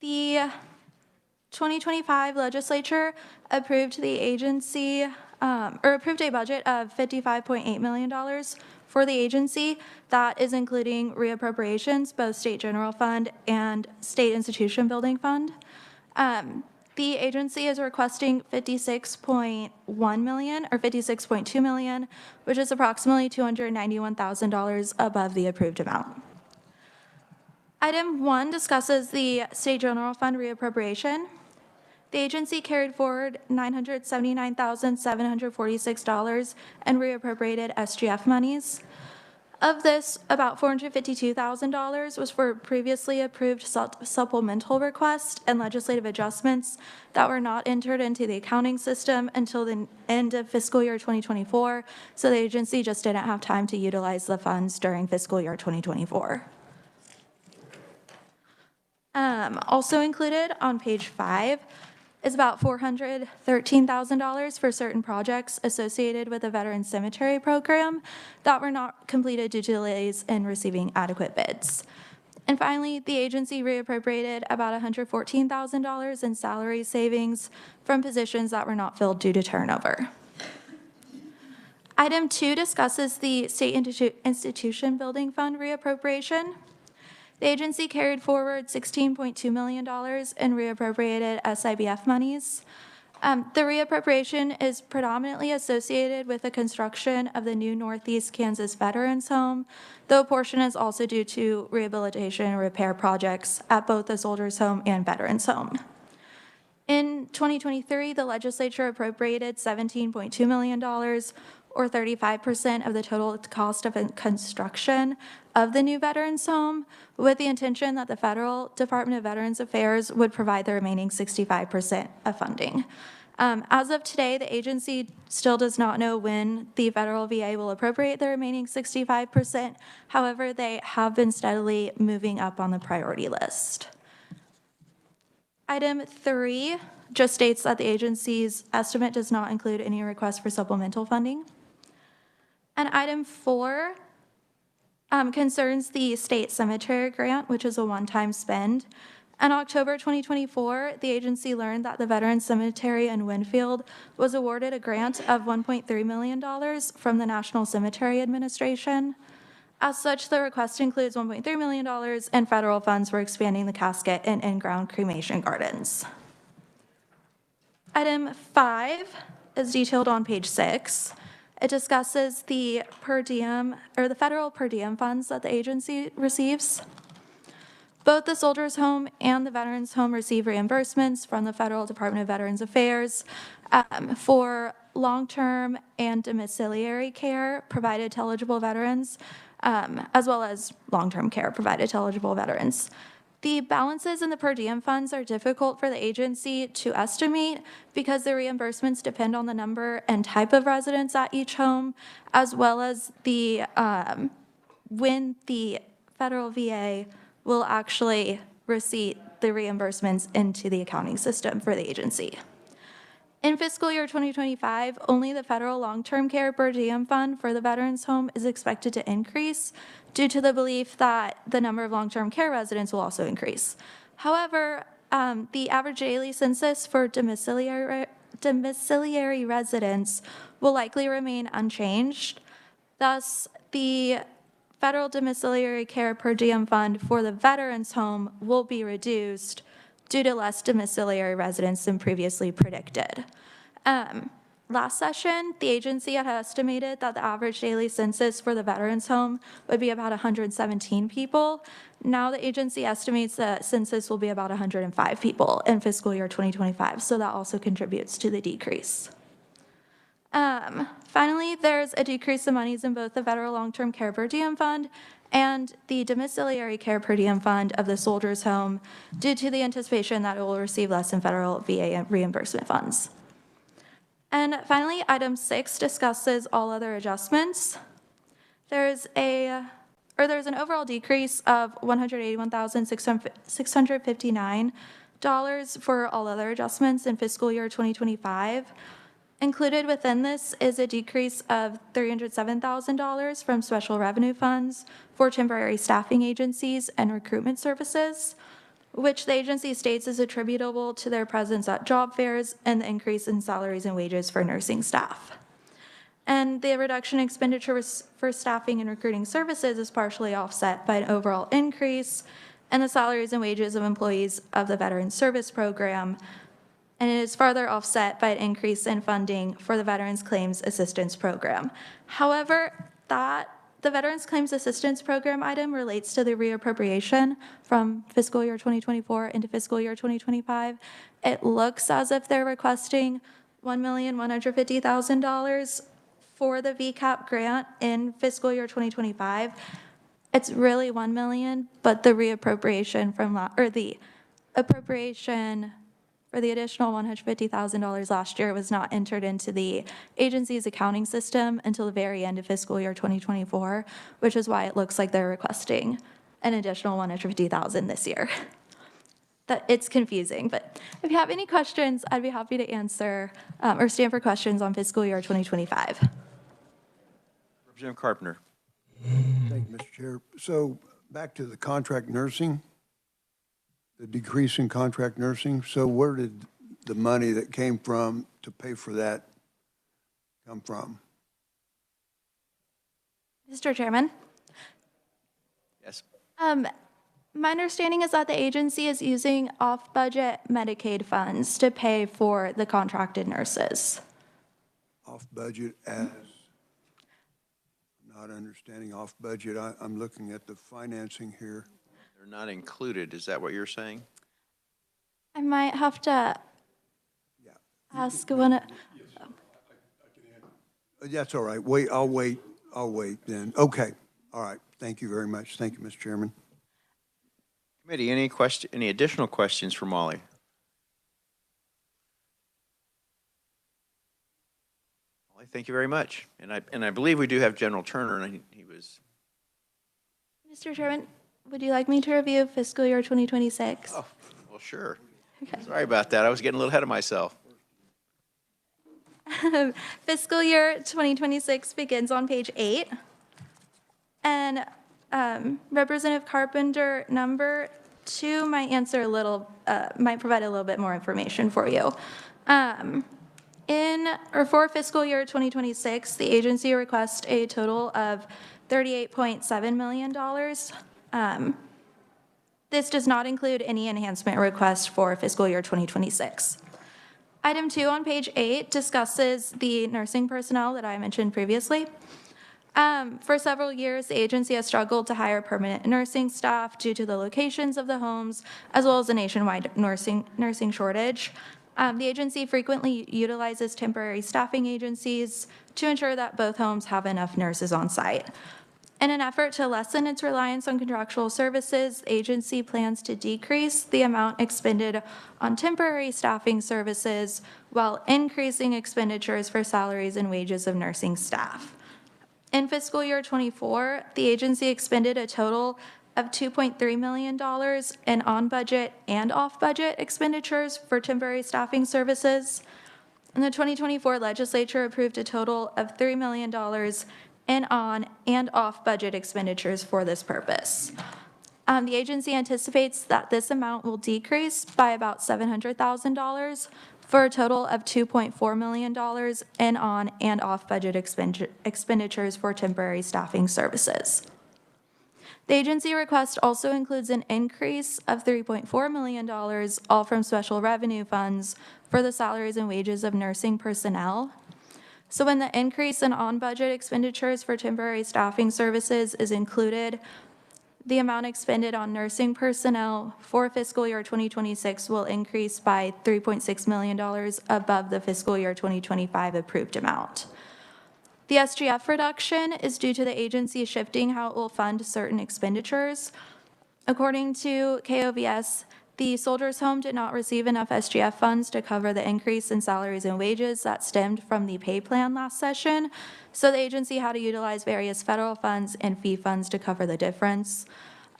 The 2025 legislature approved the agency, or approved a budget of $55.8 million for the agency. That is including reappropriations, both state general fund and state institution building fund. The agency is requesting $56.1 million or $56.2 million, which is approximately $291,000 above the approved amount. Item 1 discusses the State General Fund reappropriation. The agency carried forward $979,746 and reappropriated SGF monies. Of this, about $452,000 was for previously approved supplemental requests and legislative adjustments that were not entered into the accounting system until the end of fiscal year 2024, so the agency just didn't have time to utilize the funds during fiscal year 2024. Also included on page 5 is about $413,000 for certain projects associated with the Veteran Cemetery Program that were not completed due to delays in receiving adequate bids. And finally, the agency reappropriated about $114,000 in salary savings from positions that were not filled due to turnover. Item 2 discusses the State Institution Building Fund reappropriation. The agency carried forward $16.2 million and reappropriated SIBF monies. The reappropriation is predominantly associated with the construction of the new Northeast Kansas Veterans Home, though a portion is also due to rehabilitation and repair projects at both the Soldiers Home and Veterans Home. In 2023, the legislature appropriated $17.2 million, or 35% of the total cost of construction of the new Veterans Home, with the intention that the Federal Department of Veterans Affairs would provide the remaining 65% of funding. As of today, the agency still does not know when the federal VA will appropriate the remaining 65%. However, they have been steadily moving up on the priority list. Item 3 just states that the agency's estimate does not include any request for supplemental funding. And item 4 concerns the state cemetery grant, which is a one-time spend. In October 2024, the agency learned that the Veterans Cemetery in Winfield was awarded a grant of $1.3 million from the National Cemetery Administration. As such, the request includes $1.3 million in federal funds for expanding the casket and in-ground cremation gardens. Item 5 is detailed on page 6. It discusses the per diem, or the federal per diem funds that the agency receives. Both the Soldiers Home and the Veterans Home receive reimbursements from the Federal Department of Veterans Affairs for long-term and domiciliary care provided to eligible veterans, as well as long-term care provided to eligible veterans. The balances in the per diem funds are difficult for the agency to estimate because the reimbursements depend on the number and type of residents at each home, as well as the when the federal VA will actually receipt the reimbursements into the accounting system for the agency. In fiscal year 2025, only the federal long-term care per diem fund for the Veterans Home is expected to increase due to the belief that the number of long-term care residents will also increase. However, the average daily census for domiciliary residents will likely remain unchanged. Thus, the federal domiciliary care per diem fund for the Veterans Home will be reduced due to less domiciliary residents than previously predicted. Last session, the agency had estimated that the average daily census for the Veterans Home would be about 117 people. Now the agency estimates that census will be about 105 people in fiscal year 2025, so that also contributes to the decrease. Finally, there's a decrease in monies in both the federal long-term care per diem fund and the domiciliary care per diem fund of the Soldiers Home due to the anticipation that it will receive less in federal VA reimbursement funds. And finally, item 6 discusses all other adjustments. There's an overall decrease of $181,659 for all other adjustments in fiscal year 2025. Included within this is a decrease of $307,000 from special revenue funds for temporary staffing agencies and recruitment services, which the agency states is attributable to their presence at job fairs and the increase in salaries and wages for nursing staff. And the reduction in expenditure for staffing and recruiting services is partially offset by an overall increase in the salaries and wages of employees of the Veteran Service Program, and it is further offset by an increase in funding for the Veterans Claims Assistance Program. However, that The Veterans Claims Assistance Program item relates to the reappropriation from fiscal year 2024 into fiscal year 2025. It looks as if they're requesting $1,150,000 for the VCAP grant in fiscal year 2025. It's really 1 million, but the reappropriation the appropriation for the additional $150,000 last year was not entered into the agency's accounting system until the very end of fiscal year 2024, which is why it looks like they're requesting an additional $150,000 this year. It's confusing, but if you have any questions, I'd be happy to answer or stand for questions on fiscal year 2025. Representative Carpenter. Thank you, Mr. Chair. So back to the contract nursing, the decrease in contract nursing. So where did the money that came from to pay for that come from? Mr. Chairman? Yes. My understanding is that the agency is using off-budget Medicaid funds to pay for the contracted nurses. Off-budget as, not understanding off-budget, I'm looking at the financing here. They're not included. Is that what you're saying? I might have to ask one. That's all right. Wait, I'll wait then. Okay. All right. Thank you very much. Thank you, Mr. Chairman. Committee, any additional questions for Molly? Molly, thank you very much. And I believe we do have General Turner, and he was. Mr. Chairman, would you like me to review fiscal year 2026? Oh, well, sure. Okay. Sorry about that. I was getting a little ahead of myself. Fiscal year 2026 begins on page 8. And Representative Carpenter, number 2 might might provide a little bit more information for you. For fiscal year 2026, the agency requests a total of $38.7 million. This does not include any enhancement requests for fiscal year 2026. Item 2 on page 8 discusses the nursing personnel that I mentioned previously. For several years, the agency has struggled to hire permanent nursing staff due to the locations of the homes, as well as a nationwide nursing shortage. The agency frequently utilizes temporary staffing agencies to ensure that both homes have enough nurses on site. In an effort to lessen its reliance on contractual services, the agency plans to decrease the amount expended on temporary staffing services while increasing expenditures for salaries and wages of nursing staff. In fiscal year 24, the agency expended a total of $2.3 million in on-budget and off-budget expenditures for temporary staffing services. And the 2024 legislature approved a total of $3 million in on and off-budget expenditures for this purpose. The agency anticipates that this amount will decrease by about $700,000 for a total of $2.4 million in on and off-budget expenditures for temporary staffing services. The agency request also includes an increase of $3.4 million, all from special revenue funds, for the salaries and wages of nursing personnel. So when the increase in on-budget expenditures for temporary staffing services is included, the amount expended on nursing personnel for fiscal year 2026 will increase by $3.6 million above the fiscal year 2025 approved amount. The SGF reduction is due to the agency shifting how it will fund certain expenditures. According to KOVS, the Soldiers' Home did not receive enough SGF funds to cover the increase in salaries and wages that stemmed from the pay plan last session, so the agency had to utilize various federal funds and fee funds to cover the difference.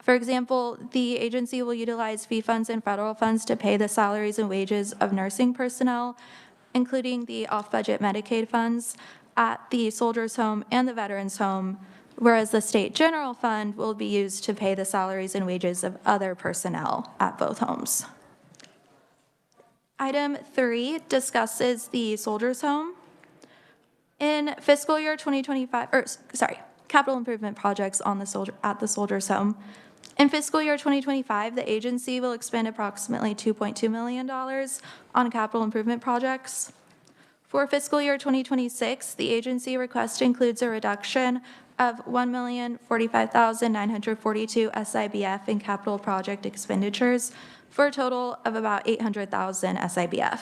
For example, the agency will utilize fee funds and federal funds to pay the salaries and wages of nursing personnel, including the off-budget Medicaid funds at the Soldiers' Home and the Veterans' Home, whereas the state general fund will be used to pay the salaries and wages of other personnel at both homes. Item 3 discusses the Soldiers' Home. In fiscal year 2025, capital improvement projects at the Soldiers' Home. In fiscal year 2025, the agency will expend approximately $2.2 million on capital improvement projects. For fiscal year 2026, the agency request includes a reduction of $1,045,942 SIBF in capital project expenditures for a total of about $800,000 SIBF.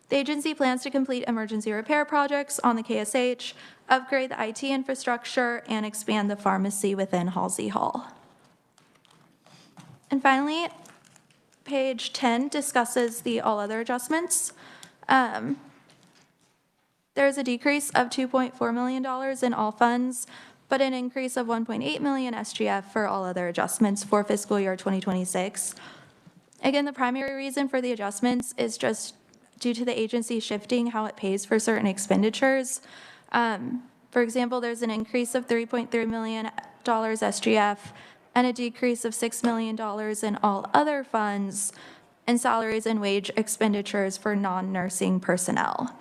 The agency plans to complete emergency repair projects on the KSH, upgrade the IT infrastructure, and expand the pharmacy within Halsey Hall. And finally, page 10 discusses the all other adjustments. There's a decrease of $2.4 million in all funds, but an increase of $1.8 million SGF for all other adjustments for fiscal year 2026. Again, the primary reason for the adjustments is just due to the agency shifting how it pays for certain expenditures. For example, there's an increase of $3.3 million SGF and a decrease of $6 million in all other funds and salaries and wage expenditures for non-nursing personnel.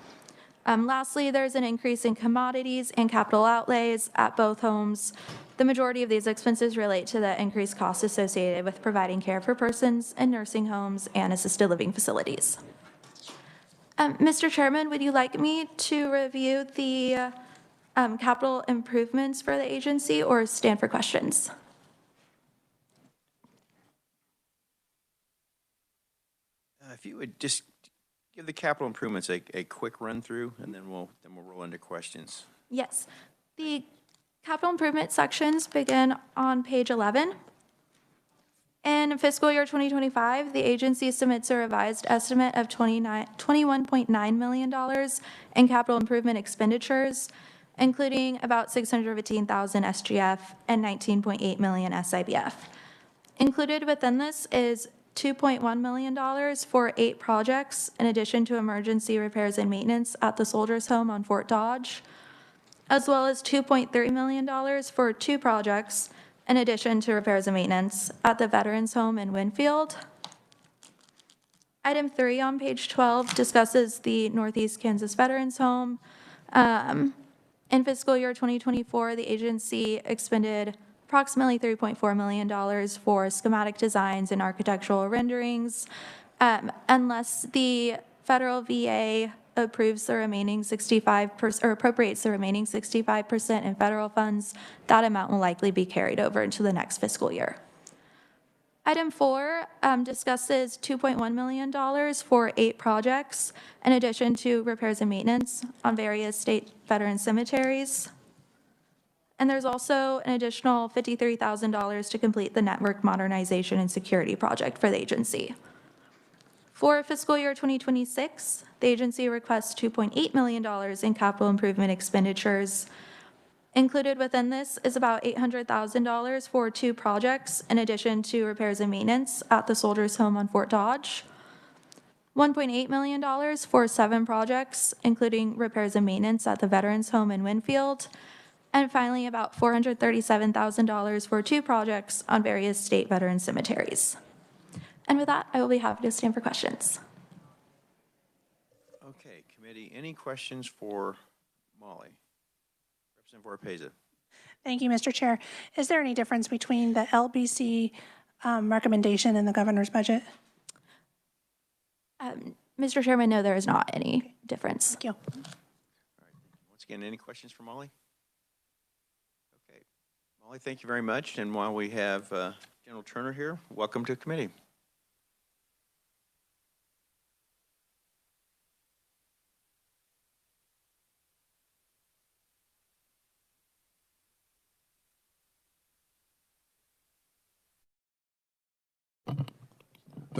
Lastly, there's an increase in commodities and capital outlays at both homes. The majority of these expenses relate to the increased costs associated with providing care for persons in nursing homes and assisted living facilities. Mr. Chairman, would you like me to review the capital improvements for the agency or stand for questions? If you would just give the capital improvements a quick run through, and then we'll roll into questions. Yes. The capital improvement sections begin on page 11. In fiscal year 2025, the agency submits a revised estimate of $21.9 million in capital improvement expenditures, including about $615,000 SGF and $19.8 million SIBF. Included within this is $2.1 million for 8 projects, in addition to emergency repairs and maintenance at the Soldiers Home on Fort Dodge, as well as $2.3 million for 2 projects, in addition to repairs and maintenance at the Veterans Home in Winfield. Item 3 on page 12 discusses the Northeast Kansas Veterans Home. In fiscal year 2024, the agency expended approximately $3.4 million for schematic designs and architectural renderings. Unless the federal VA approves the remaining 65% or appropriates the remaining 65% in federal funds, that amount will likely be carried over into the next fiscal year. Item 4 discusses $2.1 million for 8 projects, in addition to repairs and maintenance on various state veteran cemeteries. And there's also an additional $53,000 to complete the network modernization and security project for the agency. For fiscal year 2026, the agency requests $2.8 million in capital improvement expenditures. Included within this is about $800,000 for 2 projects, in addition to repairs and maintenance at the Soldiers Home on Fort Dodge, $1.8 million for 7 projects, including repairs and maintenance at the Veterans Home in Winfield, and finally about $437,000 for 2 projects on various state veteran cemeteries. And with that, I will be happy to stand for questions. Okay, committee, any questions for Molly? Representative Oropeza. Thank you, Mr. Chair. Is there any difference between the LBC recommendation and the governor's budget? Mr. Chairman, no, there is not any difference. Thank you. All right. Once again, any questions for Molly? Okay. Molly, thank you very much. And while we have General Turner here, welcome to committee.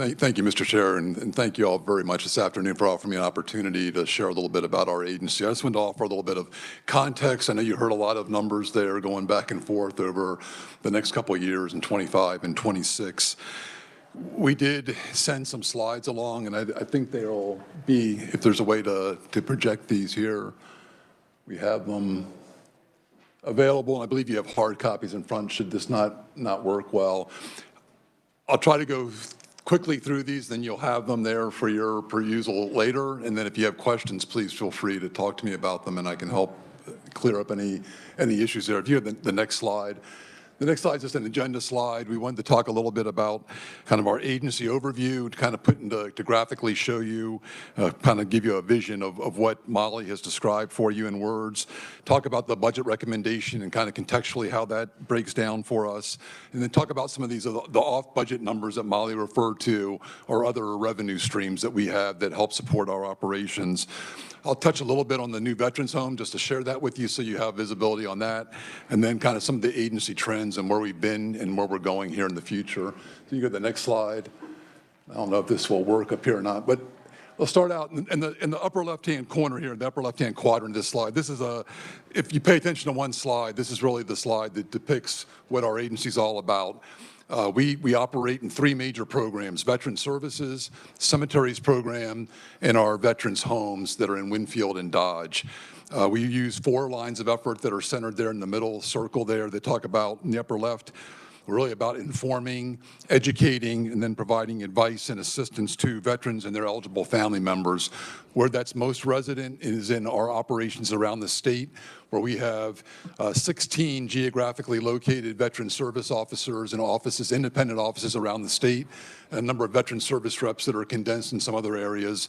Thank you, Mr. Chair, and thank you all very much this afternoon for offering me an opportunity to share a little bit about our agency. I just wanted to offer a little bit of context. I know you heard a lot of numbers there going back and forth over the next couple of years in 25 and 26. We did send some slides along, and I think they'll be, if there's a way to project these here, we have them available, and I believe you have hard copies in front should this not work well. I'll try to go quickly through these, then you'll have them there for your perusal later. And then if you have questions, please feel free to talk to me about them, and I can help clear up any issues there. If you have the next slide, The next slide is just an agenda slide. We wanted to talk a little bit about kind of our agency overview, to kind of put into, to graphically show you, kind of give you a vision of what Molly has described for you in words. Talk about the budget recommendation and kind of contextually how that breaks down for us. And then talk about some of these, the off-budget numbers that Molly referred to, or other revenue streams that we have that help support our operations. I'll touch a little bit on the new Veterans Home just to share that with you so you have visibility on that, and then kind of some of the agency trends and where we've been and where we're going here in the future. So you go to the next slide. I don't know if this will work up here or not, but we'll start out in the upper left-hand corner here, the upper left-hand quadrant of this slide. This is if you pay attention to one slide, this is really the slide that depicts what our agency is all about. We operate in 3 major programs: Veteran Services, Cemeteries Program, and our Veterans Homes that are in Winfield and Dodge. We use 4 lines of effort that are centered there in the middle circle there that talk about, in the upper left, really about informing, educating, and then providing advice and assistance to veterans and their eligible family members. Where that's most resident is in our operations around the state, where we have 16 geographically located veteran service officers and offices, independent offices around the state, a number of veteran service reps that are condensed in some other areas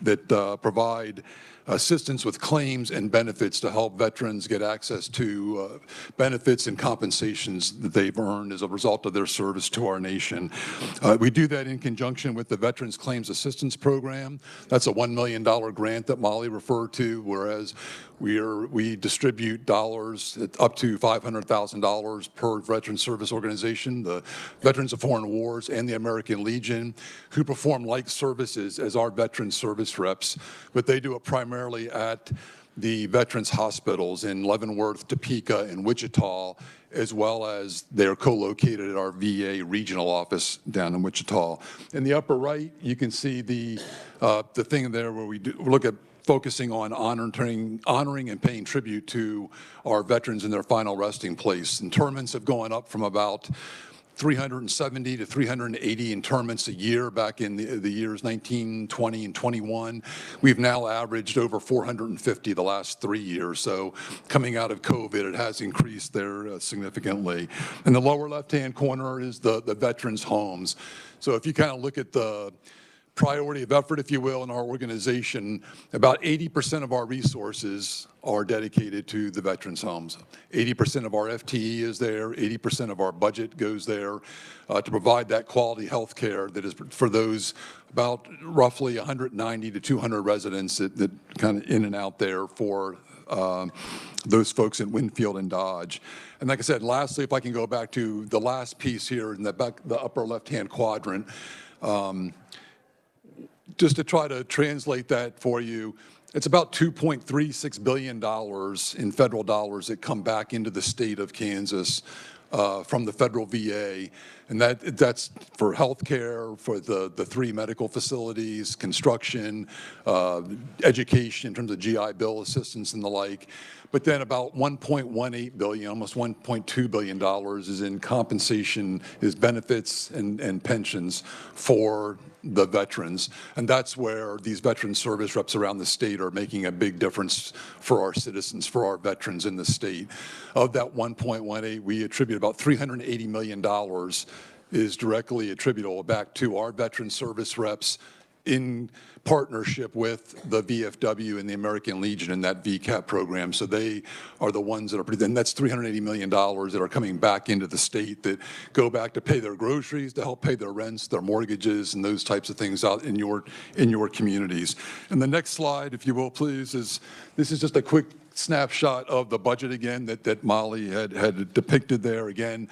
that provide assistance with claims and benefits to help veterans get access to benefits and compensations that they've earned as a result of their service to our nation. We do that in conjunction with the Veterans Claims Assistance Program. That's a $1 million grant that Molly referred to, whereas we distribute dollars up to $500,000 per veteran service organization, the Veterans of Foreign Wars and the American Legion, who perform like services as our veteran service reps, but they do it primarily at the veterans hospitals in Leavenworth, Topeka, and Wichita, as well as they're co-located at our VA regional office down in Wichita. In the upper right, you can see the thing there where we look at focusing on honoring and paying tribute to our veterans in their final resting place. Interments have gone up from about 370 to 380 interments a year back in the years 19, 20, and 21. We've now averaged over 450 the last 3 years. So coming out of COVID, it has increased there significantly. In the lower left-hand corner is the veterans' homes. So if you kind of look at the priority of effort, if you will, in our organization, about 80% of our resources are dedicated to the veterans' homes. 80% of our FTE is there, 80% of our budget goes there to provide that quality health care that is for those about roughly 190 to 200 residents that kind of in and out there for those folks in Winfield and Dodge. And like I said, lastly, if I can go back to the last piece here in the upper left-hand quadrant, just to try to translate that for you, it's about $2.36 billion in federal dollars that come back into the state of Kansas from the federal VA. And that's for health care, for the 3 medical facilities, construction, education in terms of GI Bill assistance and the like. But then about $1.18 billion, almost $1.2 billion is in compensation, is benefits and pensions for the veterans. And that's where these veteran service reps around the state are making a big difference for our citizens, for our veterans in the state. Of that 1.18, we attribute about $380 million is directly attributable back to our veteran service reps in partnership with the VFW and the American Legion in that VCAP program. So they are the ones that are, and that's $380 million that are coming back into the state that go back to pay their groceries, to help pay their rents, their mortgages, and those types of things out in your communities. And the next slide, if you will, please, this is just a quick snapshot of the budget again that Molly had depicted there. Again,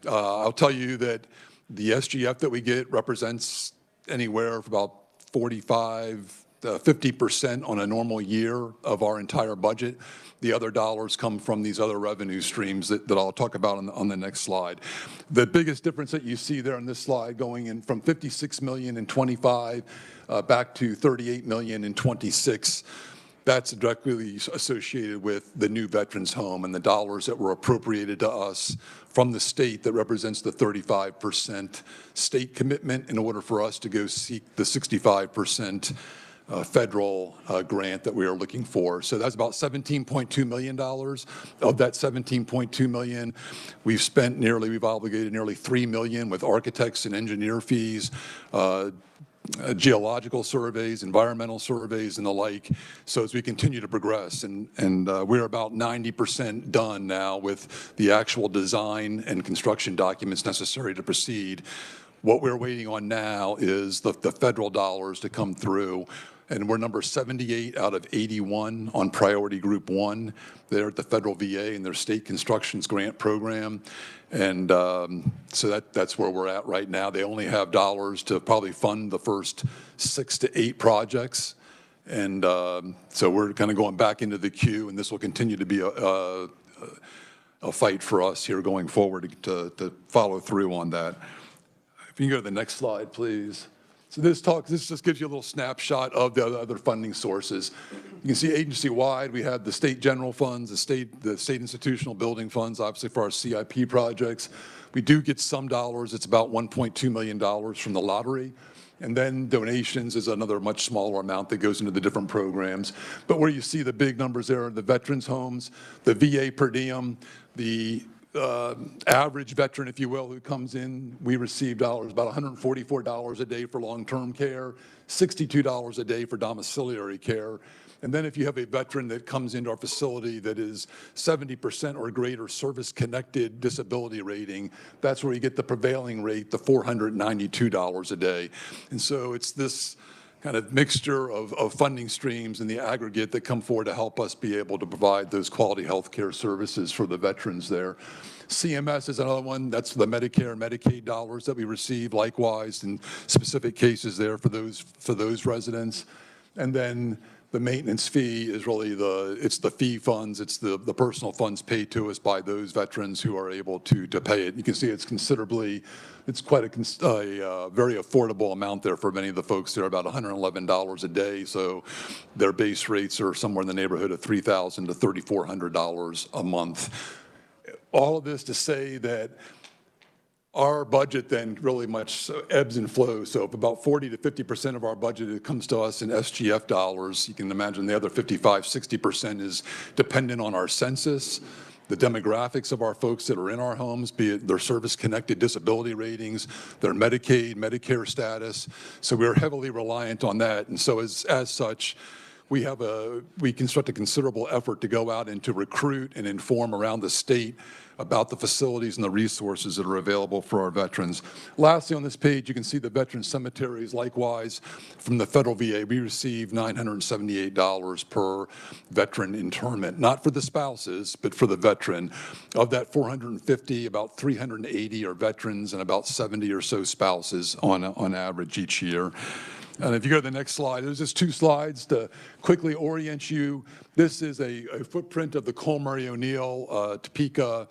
I'll tell you that the SGF that we get represents anywhere from about 45 to 50% on a normal year of our entire budget. The other dollars come from these other revenue streams that I'll talk about on the next slide. The biggest difference that you see there on this slide going in from 56 million in 25 back to 38 million in 26. That's directly associated with the new Veterans Home and the dollars that were appropriated to us from the state that represents the 35% state commitment in order for us to go seek the 65% federal grant that we are looking for. So that's about $17.2 million. Of that $17.2 million, we've obligated nearly $3 million with architects and engineer fees, geological surveys, environmental surveys, and the like. So as we continue to progress, and we're about 90% done now with the actual design and construction documents necessary to proceed. What we're waiting on now is the federal dollars to come through. And we're number 78 out of 81 on priority group 1 there at the federal VA and their state constructions grant program. And so that's where we're at right now. They only have dollars to probably fund the first 6 to 8 projects. And so we're kind of going back into the queue, and this will continue to be a fight for us here going forward to follow through on that. If you can go to the next slide, please. So this just gives you a little snapshot of the other funding sources. You can see agency-wide, we have the state general funds, the state institutional building funds, obviously for our CIP projects. We do get some dollars. It's about $1.2 million from the lottery. And then donations is another much smaller amount that goes into the different programs. But where you see the big numbers there are the veterans' homes, the VA per diem, the average veteran, if you will, who comes in, we receive dollars, about $144 a day for long-term care, $62 a day for domiciliary care. And then if you have a veteran that comes into our facility that is 70% or greater service-connected disability rating, that's where you get the prevailing rate, the $492 a day. And so it's this kind of mixture of funding streams in the aggregate that come forward to help us be able to provide those quality health care services for the veterans there. CMS is another one. That's the Medicare and Medicaid dollars that we receive, likewise, in specific cases there for those residents. And then the maintenance fee is really it's the fee funds, it's the personal funds paid to us by those veterans who are able to pay it. You can see it's quite a very affordable amount there for many of the folks. They're about $111 a day, so their base rates are somewhere in the neighborhood of $3,000 to $3,400 a month. All of this to say that our budget then really much ebbs and flows. So if about 40 to 50% of our budget comes to us in SGF dollars, you can imagine the other 55, 60% is dependent on our census, the demographics of our folks that are in our homes, be it their service-connected disability ratings, their Medicaid, Medicare status. So we're heavily reliant on that. And so as such, we construct a considerable effort to go out and to recruit and inform around the state about the facilities and the resources that are available for our veterans. Lastly, on this page, you can see the veteran cemeteries. Likewise, from the federal VA, we receive $978 per veteran internment, not for the spouses, but for the veteran. Of that 450, about 380 are veterans and about 70 or so spouses on average each year. And if you go to the next slide, there's just 2 slides to quickly orient you. This is a footprint of the Cole Murray O'Neill Topeka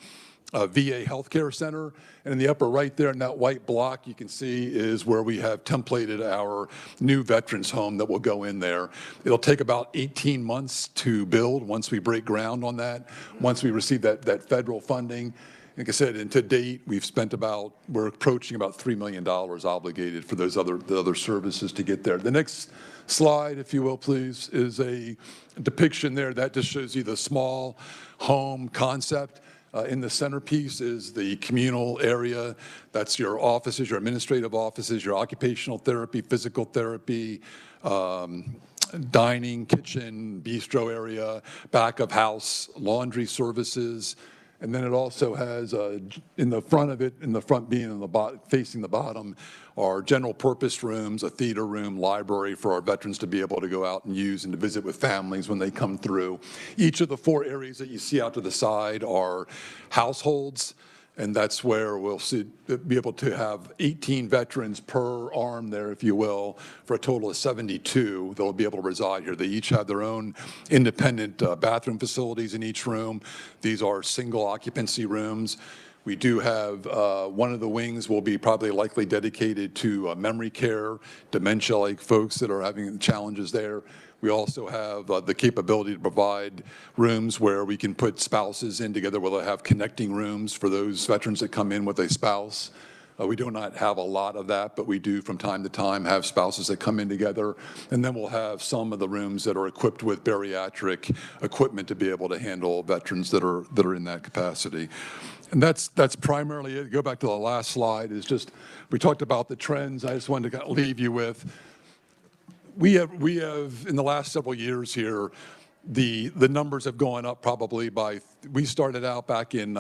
VA Healthcare Center. And in the upper right there in that white block, you can see is where we have templated our new veterans home that will go in there. It'll take about 18 months to build once we break ground on that, once we receive that federal funding. Like I said, and to date, we're approaching about $3 million obligated for the other services to get there. The next slide, if you will, please, is a depiction there. That just shows you the small home concept. In the centerpiece is the communal area. That's your offices, your administrative offices, your occupational therapy, physical therapy, dining, kitchen, bistro area, back of house, laundry services. And then it also has, in the front of it, in the front being in facing the bottom, are general purpose rooms, a theater room, library for our veterans to be able to go out and use and to visit with families when they come through. Each of the 4 areas that you see out to the side are households, and that's where we'll be able to have 18 veterans per arm there, if you will, for a total of 72 that will be able to reside here. They each have their own independent bathroom facilities in each room. These are single occupancy rooms. We do have one of the wings will be probably likely dedicated to memory care, dementia-like folks that are having challenges there. We also have the capability to provide rooms where we can put spouses in together, where they'll have connecting rooms for those veterans that come in with a spouse. We do not have a lot of that, but we do from time to time have spouses that come in together. And then we'll have some of the rooms that are equipped with bariatric equipment to be able to handle veterans that are in that capacity. And that's primarily it. Go back to the last slide. Is just, we talked about the trends. I just wanted to leave you with, we have in the last several years here, the numbers have gone up probably by, we started out back in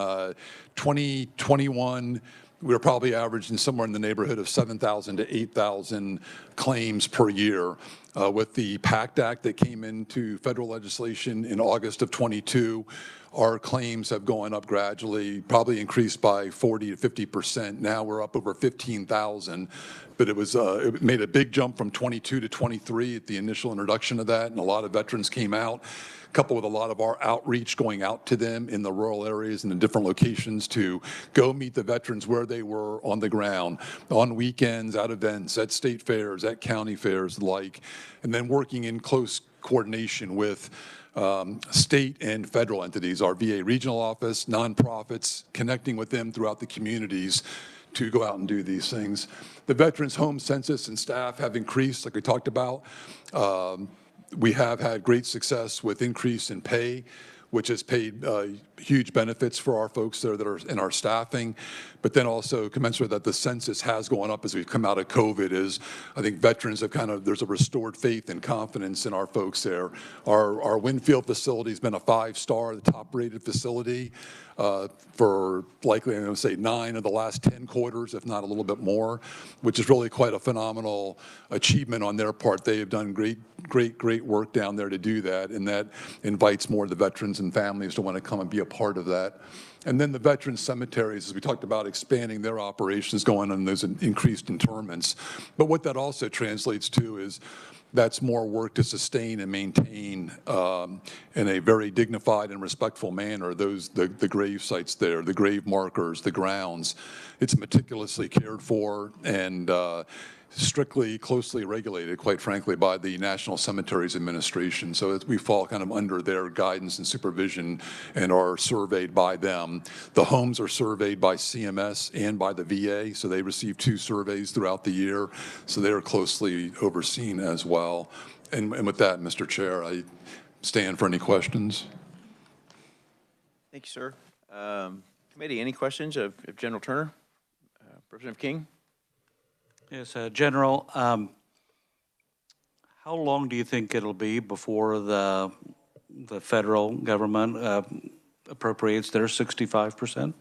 2021, we were probably averaging somewhere in the neighborhood of 7,000 to 8,000 claims per year. With the PACT Act that came into federal legislation in August of 22, our claims have gone up gradually, probably increased by 40 to 50%. Now we're up over 15,000, but it made a big jump from 22 to 23 at the initial introduction of that, and a lot of veterans came out, coupled with a lot of our outreach going out to them in the rural areas and in different locations to go meet the veterans where they were on the ground, on weekends, at events, at state fairs, at county fairs, like, and then working in close coordination with state and federal entities, our VA regional office, nonprofits, connecting with them throughout the communities to go out and do these things. The Veterans Home Census and staff have increased, like we talked about. We have had great success with increase in pay, which has paid huge benefits for our folks there that are in our staffing. But then also commensurate that the census has gone up as we've come out of COVID is, I think veterans have there's a restored faith and confidence in our folks there. Our Winfield facility has been a 5-star, the top rated facility for likely, I'm going to say 9 of the last 10 quarters, if not a little bit more, which is really quite a phenomenal achievement on their part. They have done great work down there to do that, and that invites more of the veterans and families to want to come and be a part of that. And then the veteran cemeteries, as we talked about expanding their operations, going on those increased interments. But what that also translates to is that's more work to sustain and maintain in a very dignified and respectful manner the grave sites there, the grave markers, the grounds. It's meticulously cared for and strictly, closely regulated, quite frankly, by the National Cemeteries Administration. So we fall kind of under their guidance and supervision and are surveyed by them. The homes are surveyed by CMS and by the VA, so they receive 2 surveys throughout the year. So they are closely overseen as well. And with that, Mr. Chair, I stand for any questions. Thank you, sir. Committee, any questions of General Turner? Representative King? Yes, General, how long do you think it'll be before the federal government appropriates their 65%?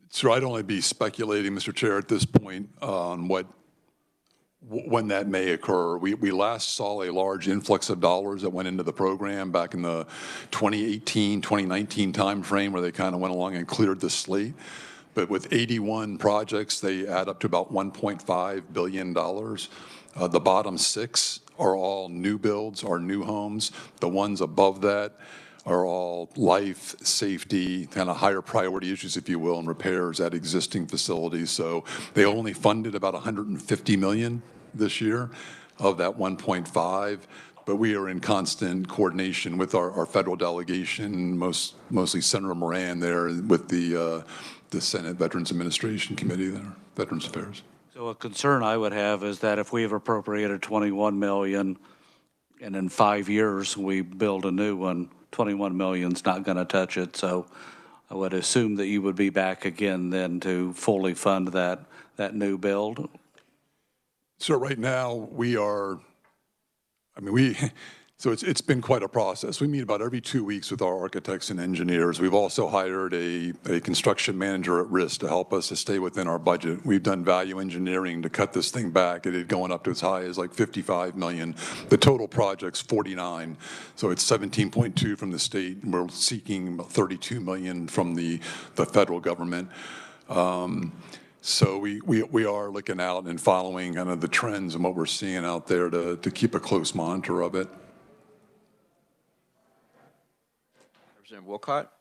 So I'd only be speculating, Mr. Chair, at this point on when that may occur. We last saw a large influx of dollars that went into the program back in the 2018, 2019 timeframe, where they kind of went along and cleared the slate. But with 81 projects, they add up to about $1.5 billion. The bottom 6 are all new builds, are new homes. The ones above that are all life, safety, kind of higher priority issues, if you will, and repairs at existing facilities. So they only funded about $150 million this year of that 1.5. But we are in constant coordination with our federal delegation, mostly Senator Moran there with the Senate Veterans Administration Committee there, Veterans Affairs. So a concern I would have is that if we have appropriated $21 million and in 5 years we build a new one, $21 million's not going to touch it. So I would assume that you would be back again then to fully fund that new build. So right now we are, so it's been quite a process. We meet about every 2 weeks with our architects and engineers. We've also hired a construction manager at risk to help us to stay within our budget. We've done value engineering to cut this thing back. It had going up to as high as like 55 million. The total project's 49. So it's 17.2 from the state, and we're seeking about 32 million from the federal government. So we are looking out and following kind of the trends and what we're seeing out there to keep a close monitor of it. Representative Wolcott.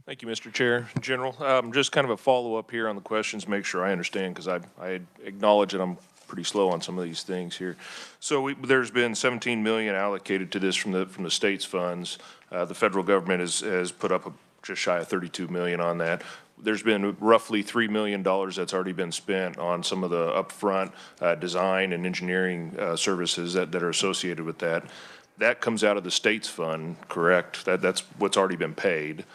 Thank you, Mr. Chair. General, just kind of a follow-up here on the questions, make sure I understand, because I acknowledge that I'm pretty slow on some of these things here. So there's been 17 million allocated to this from the state's funds. The federal government has put up a just shy of 32 million on that. There's been roughly $3 million that's already been spent on some of the upfront design and engineering services that are associated with that. That comes out of the state's fund, correct? That's what's already been paid.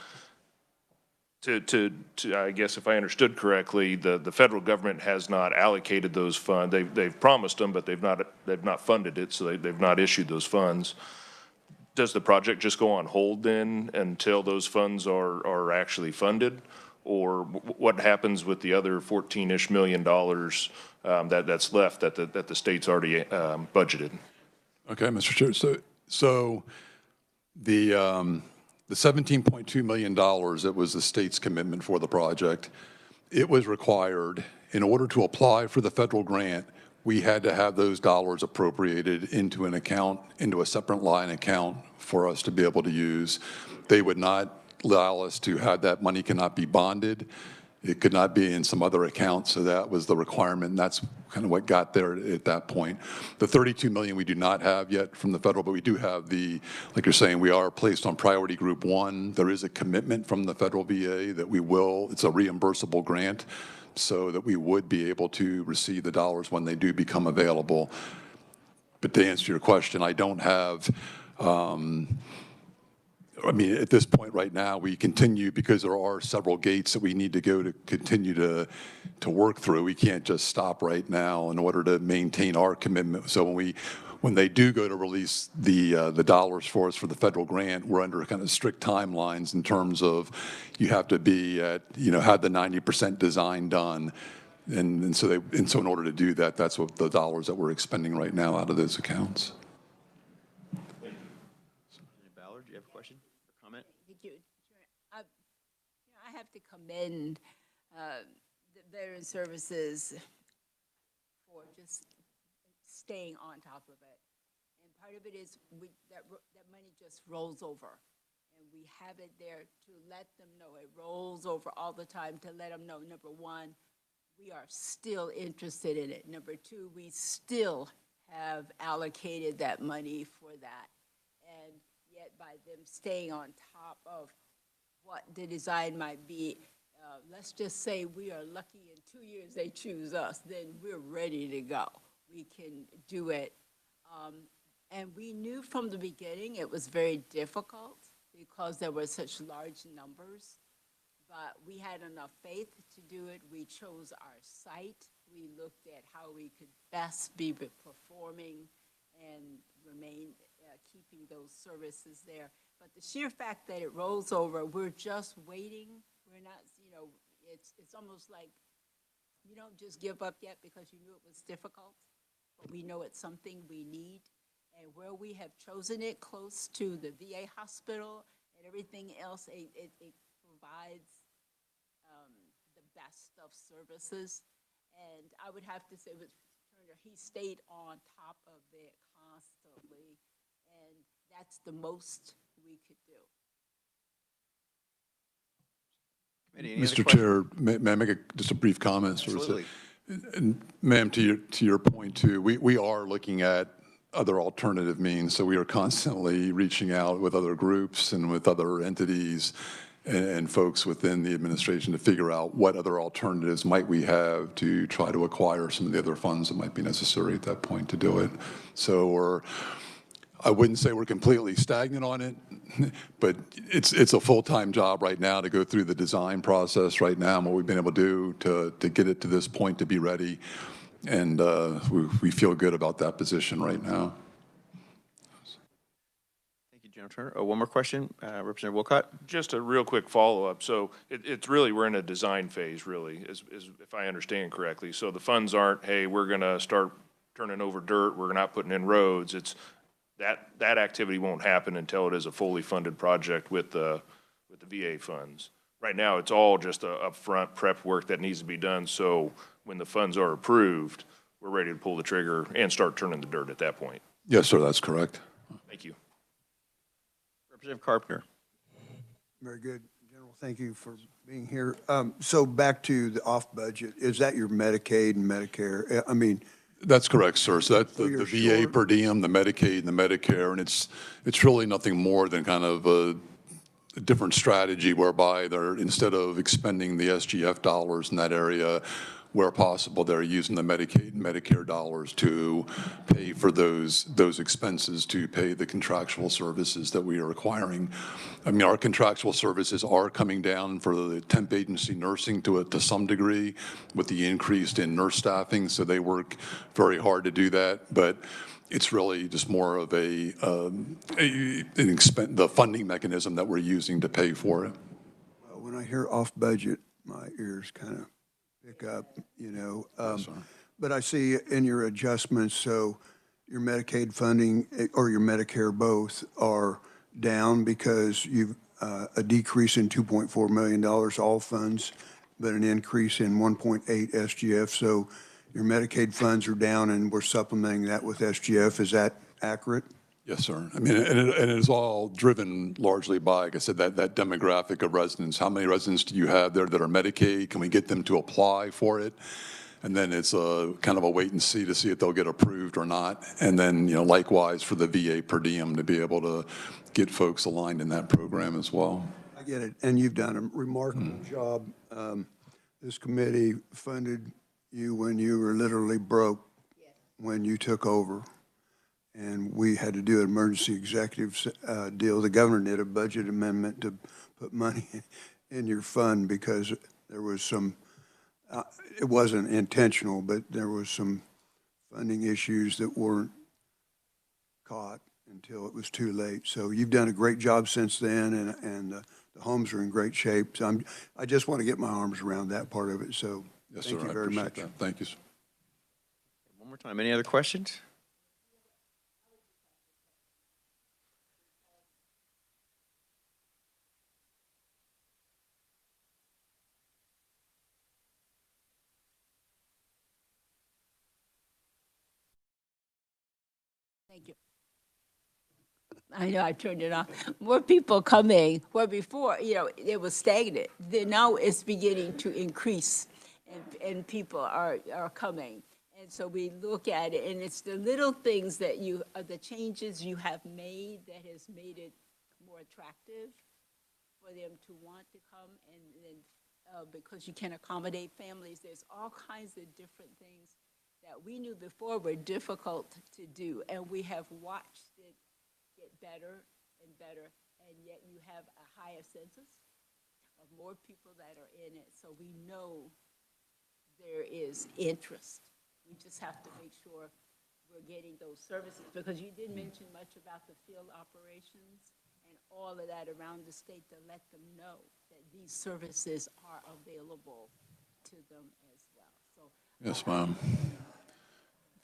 I guess if I understood correctly, the federal government has not allocated those funds. They've promised them, but they've not funded it, so they've not issued those funds. Does the project just go on hold then until those funds are actually funded? Or what happens with the other 14-ish $million that's left that the state's already budgeted? Okay, Mr. Chair. So the $17.2 million that was the state's commitment for the project, it was required in order to apply for the federal grant. We had to have those dollars appropriated into an account, into a separate line account for us to be able to use. They would not allow us to have that money cannot be bonded. It could not be in some other account, so that was the requirement, and that's kind of what got there at that point. The $32 million we do not have yet from the federal, but we do have like you're saying, we are placed on priority group 1. There is a commitment from the federal VA that it's a reimbursable grant, so that we would be able to receive the dollars when they do become available. But to answer your question, I don't have, at this point right now, we continue, because there are several gates that we need to go to continue to work through. We can't just stop right now in order to maintain our commitment. So when they do go to release the dollars for us for the federal grant, we're under kind of strict timelines in terms of you have to be at, had the 90% design done. And so in order to do that, that's what the dollars that we're expending right now out of those accounts. Ballard, do you have a question or comment? Thank you. I have to commend the Veteran Services for just staying on top of it. And part of it is that money just rolls over. And we have it there to let them know it rolls over all the time, to let them know, number one, we are still interested in it. Number two, we still have allocated that money for that. And yet by them staying on top of what the design might be, let's just say we are lucky in 2 years they choose us, then we're ready to go. We can do it. And we knew from the beginning it was very difficult because there were such large numbers, but we had enough faith to do it. We chose our site. We looked at how we could best be performing and remain keeping those services there. But the sheer fact that it rolls over, we're just waiting. We're not, it's almost like you don't just give up yet because you knew it was difficult, but we know it's something we need. And where we have chosen it close to the VA hospital and everything else, it provides the best of services. And I would have to say with Turner, he stayed on top of it constantly, and that's the most we could do. Mr. Chair, may I make just a brief comment? Absolutely. And ma'am, to your point too, we are looking at other alternative means. So we are constantly reaching out with other groups and with other entities and folks within the administration to figure out what other alternatives might we have to try to acquire some of the other funds that might be necessary at that point to do it. So I wouldn't say we're completely stagnant on it, but it's a full-time job right now to go through the design process right now and what we've been able to do to get it to this point to be ready. And we feel good about that position right now. Thank you, General Turner. One more question, Representative Wolcott. Just a real quick follow-up. So it's really, we're in a design phase, really, if I understand correctly. So the funds aren't, hey, we're going to start turning over dirt, we're not putting in roads. It's that activity won't happen until it is a fully funded project with the VA funds. Right now, it's all just a upfront prep work that needs to be done. So when the funds are approved, we're ready to pull the trigger and start turning the dirt at that point. Yes, sir, that's correct. Thank you. Representative Carpenter. Very good. General, thank you for being here. So back to the off-budget, is that your Medicaid and Medicare? I mean, that's correct, sir. So that's the VA per diem, the Medicaid, and the Medicare, and it's really nothing more than kind of different strategy whereby they're, instead of expending the SGF dollars in that area, where possible, they're using the Medicaid and Medicare dollars to pay for those expenses, to pay the contractual services that we are requiring. I mean, our contractual services are coming down for the temp agency nursing to some degree with the increase in nurse staffing, so they work very hard to do that. But it's really just more of the funding mechanism that we're using to pay for it. Well, when I hear off budget, my ears kind of pick up, you know. Yes, sir. But I see in your adjustments, so your Medicaid funding or your Medicare both are down because you've a decrease in $2.4 million, all funds, but an increase in 1.8 SGF. So your Medicaid funds are down and we're supplementing that with SGF. Is that accurate? Yes, sir. I mean, and it is all driven largely by, like I said, that demographic of residents. How many residents do you have there that are Medicaid? Can we get them to apply for it? And then it's a kind of a wait and see to see if they'll get approved or not. And then, you know, likewise for the VA per diem to be able to get folks aligned in that program as well. I get it. And you've done a remarkable job. This committee funded you when you were literally broke when you took over. And we had to do an emergency executive deal. The governor did a budget amendment to put money in your fund because there was some, it wasn't intentional, but there was some funding issues that weren't caught until it was too late. So you've done a great job since then, and the homes are in great shape. So I just want to get my arms around that part of it. So Yes, thank sir. you very much. That. Thank you, sir. One more time, any other questions? Thank you. I know I turned it off. More people coming, where before, you know, it was stagnant. Then now it's beginning to increase, and people are coming. And so we look at it, and it's the little things that the changes you have made that has made it more attractive for them to want to come, and then because you can accommodate families, there's all kinds of different things that we knew before were difficult to do, and we have watched it get better and better, and yet you have a higher census of more people that are in it, so we know there is interest. We just have to make sure we're getting those services, because you didn't mention much about the field operations and all of that around the state to let them know that these services are available to them as well. So, Yes, ma'am.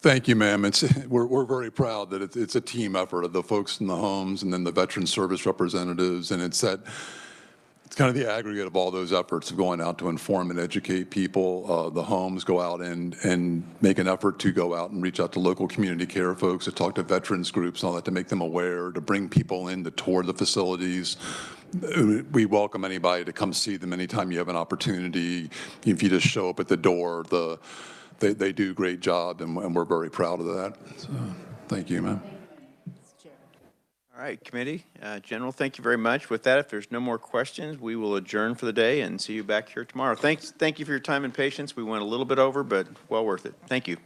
Thank you, ma'am. We're very proud that it's a team effort of the folks in the homes and then the veteran service representatives, and it's kind of the aggregate of all those efforts of going out to inform and educate people. The homes go out and make an effort to go out and reach out to local community care folks, to talk to veterans groups and all that, to make them aware, to bring people in to tour the facilities. We welcome anybody to come see them anytime you have an opportunity. If you just show up at the door, they do a great job, and we're very proud of that. So, thank you, ma'am. All right, committee, General, thank you very much. With that, if there's no more questions, we will adjourn for the day and see you back here tomorrow. Thank you for your time and patience. We went a little bit over, but well worth it. Thank you.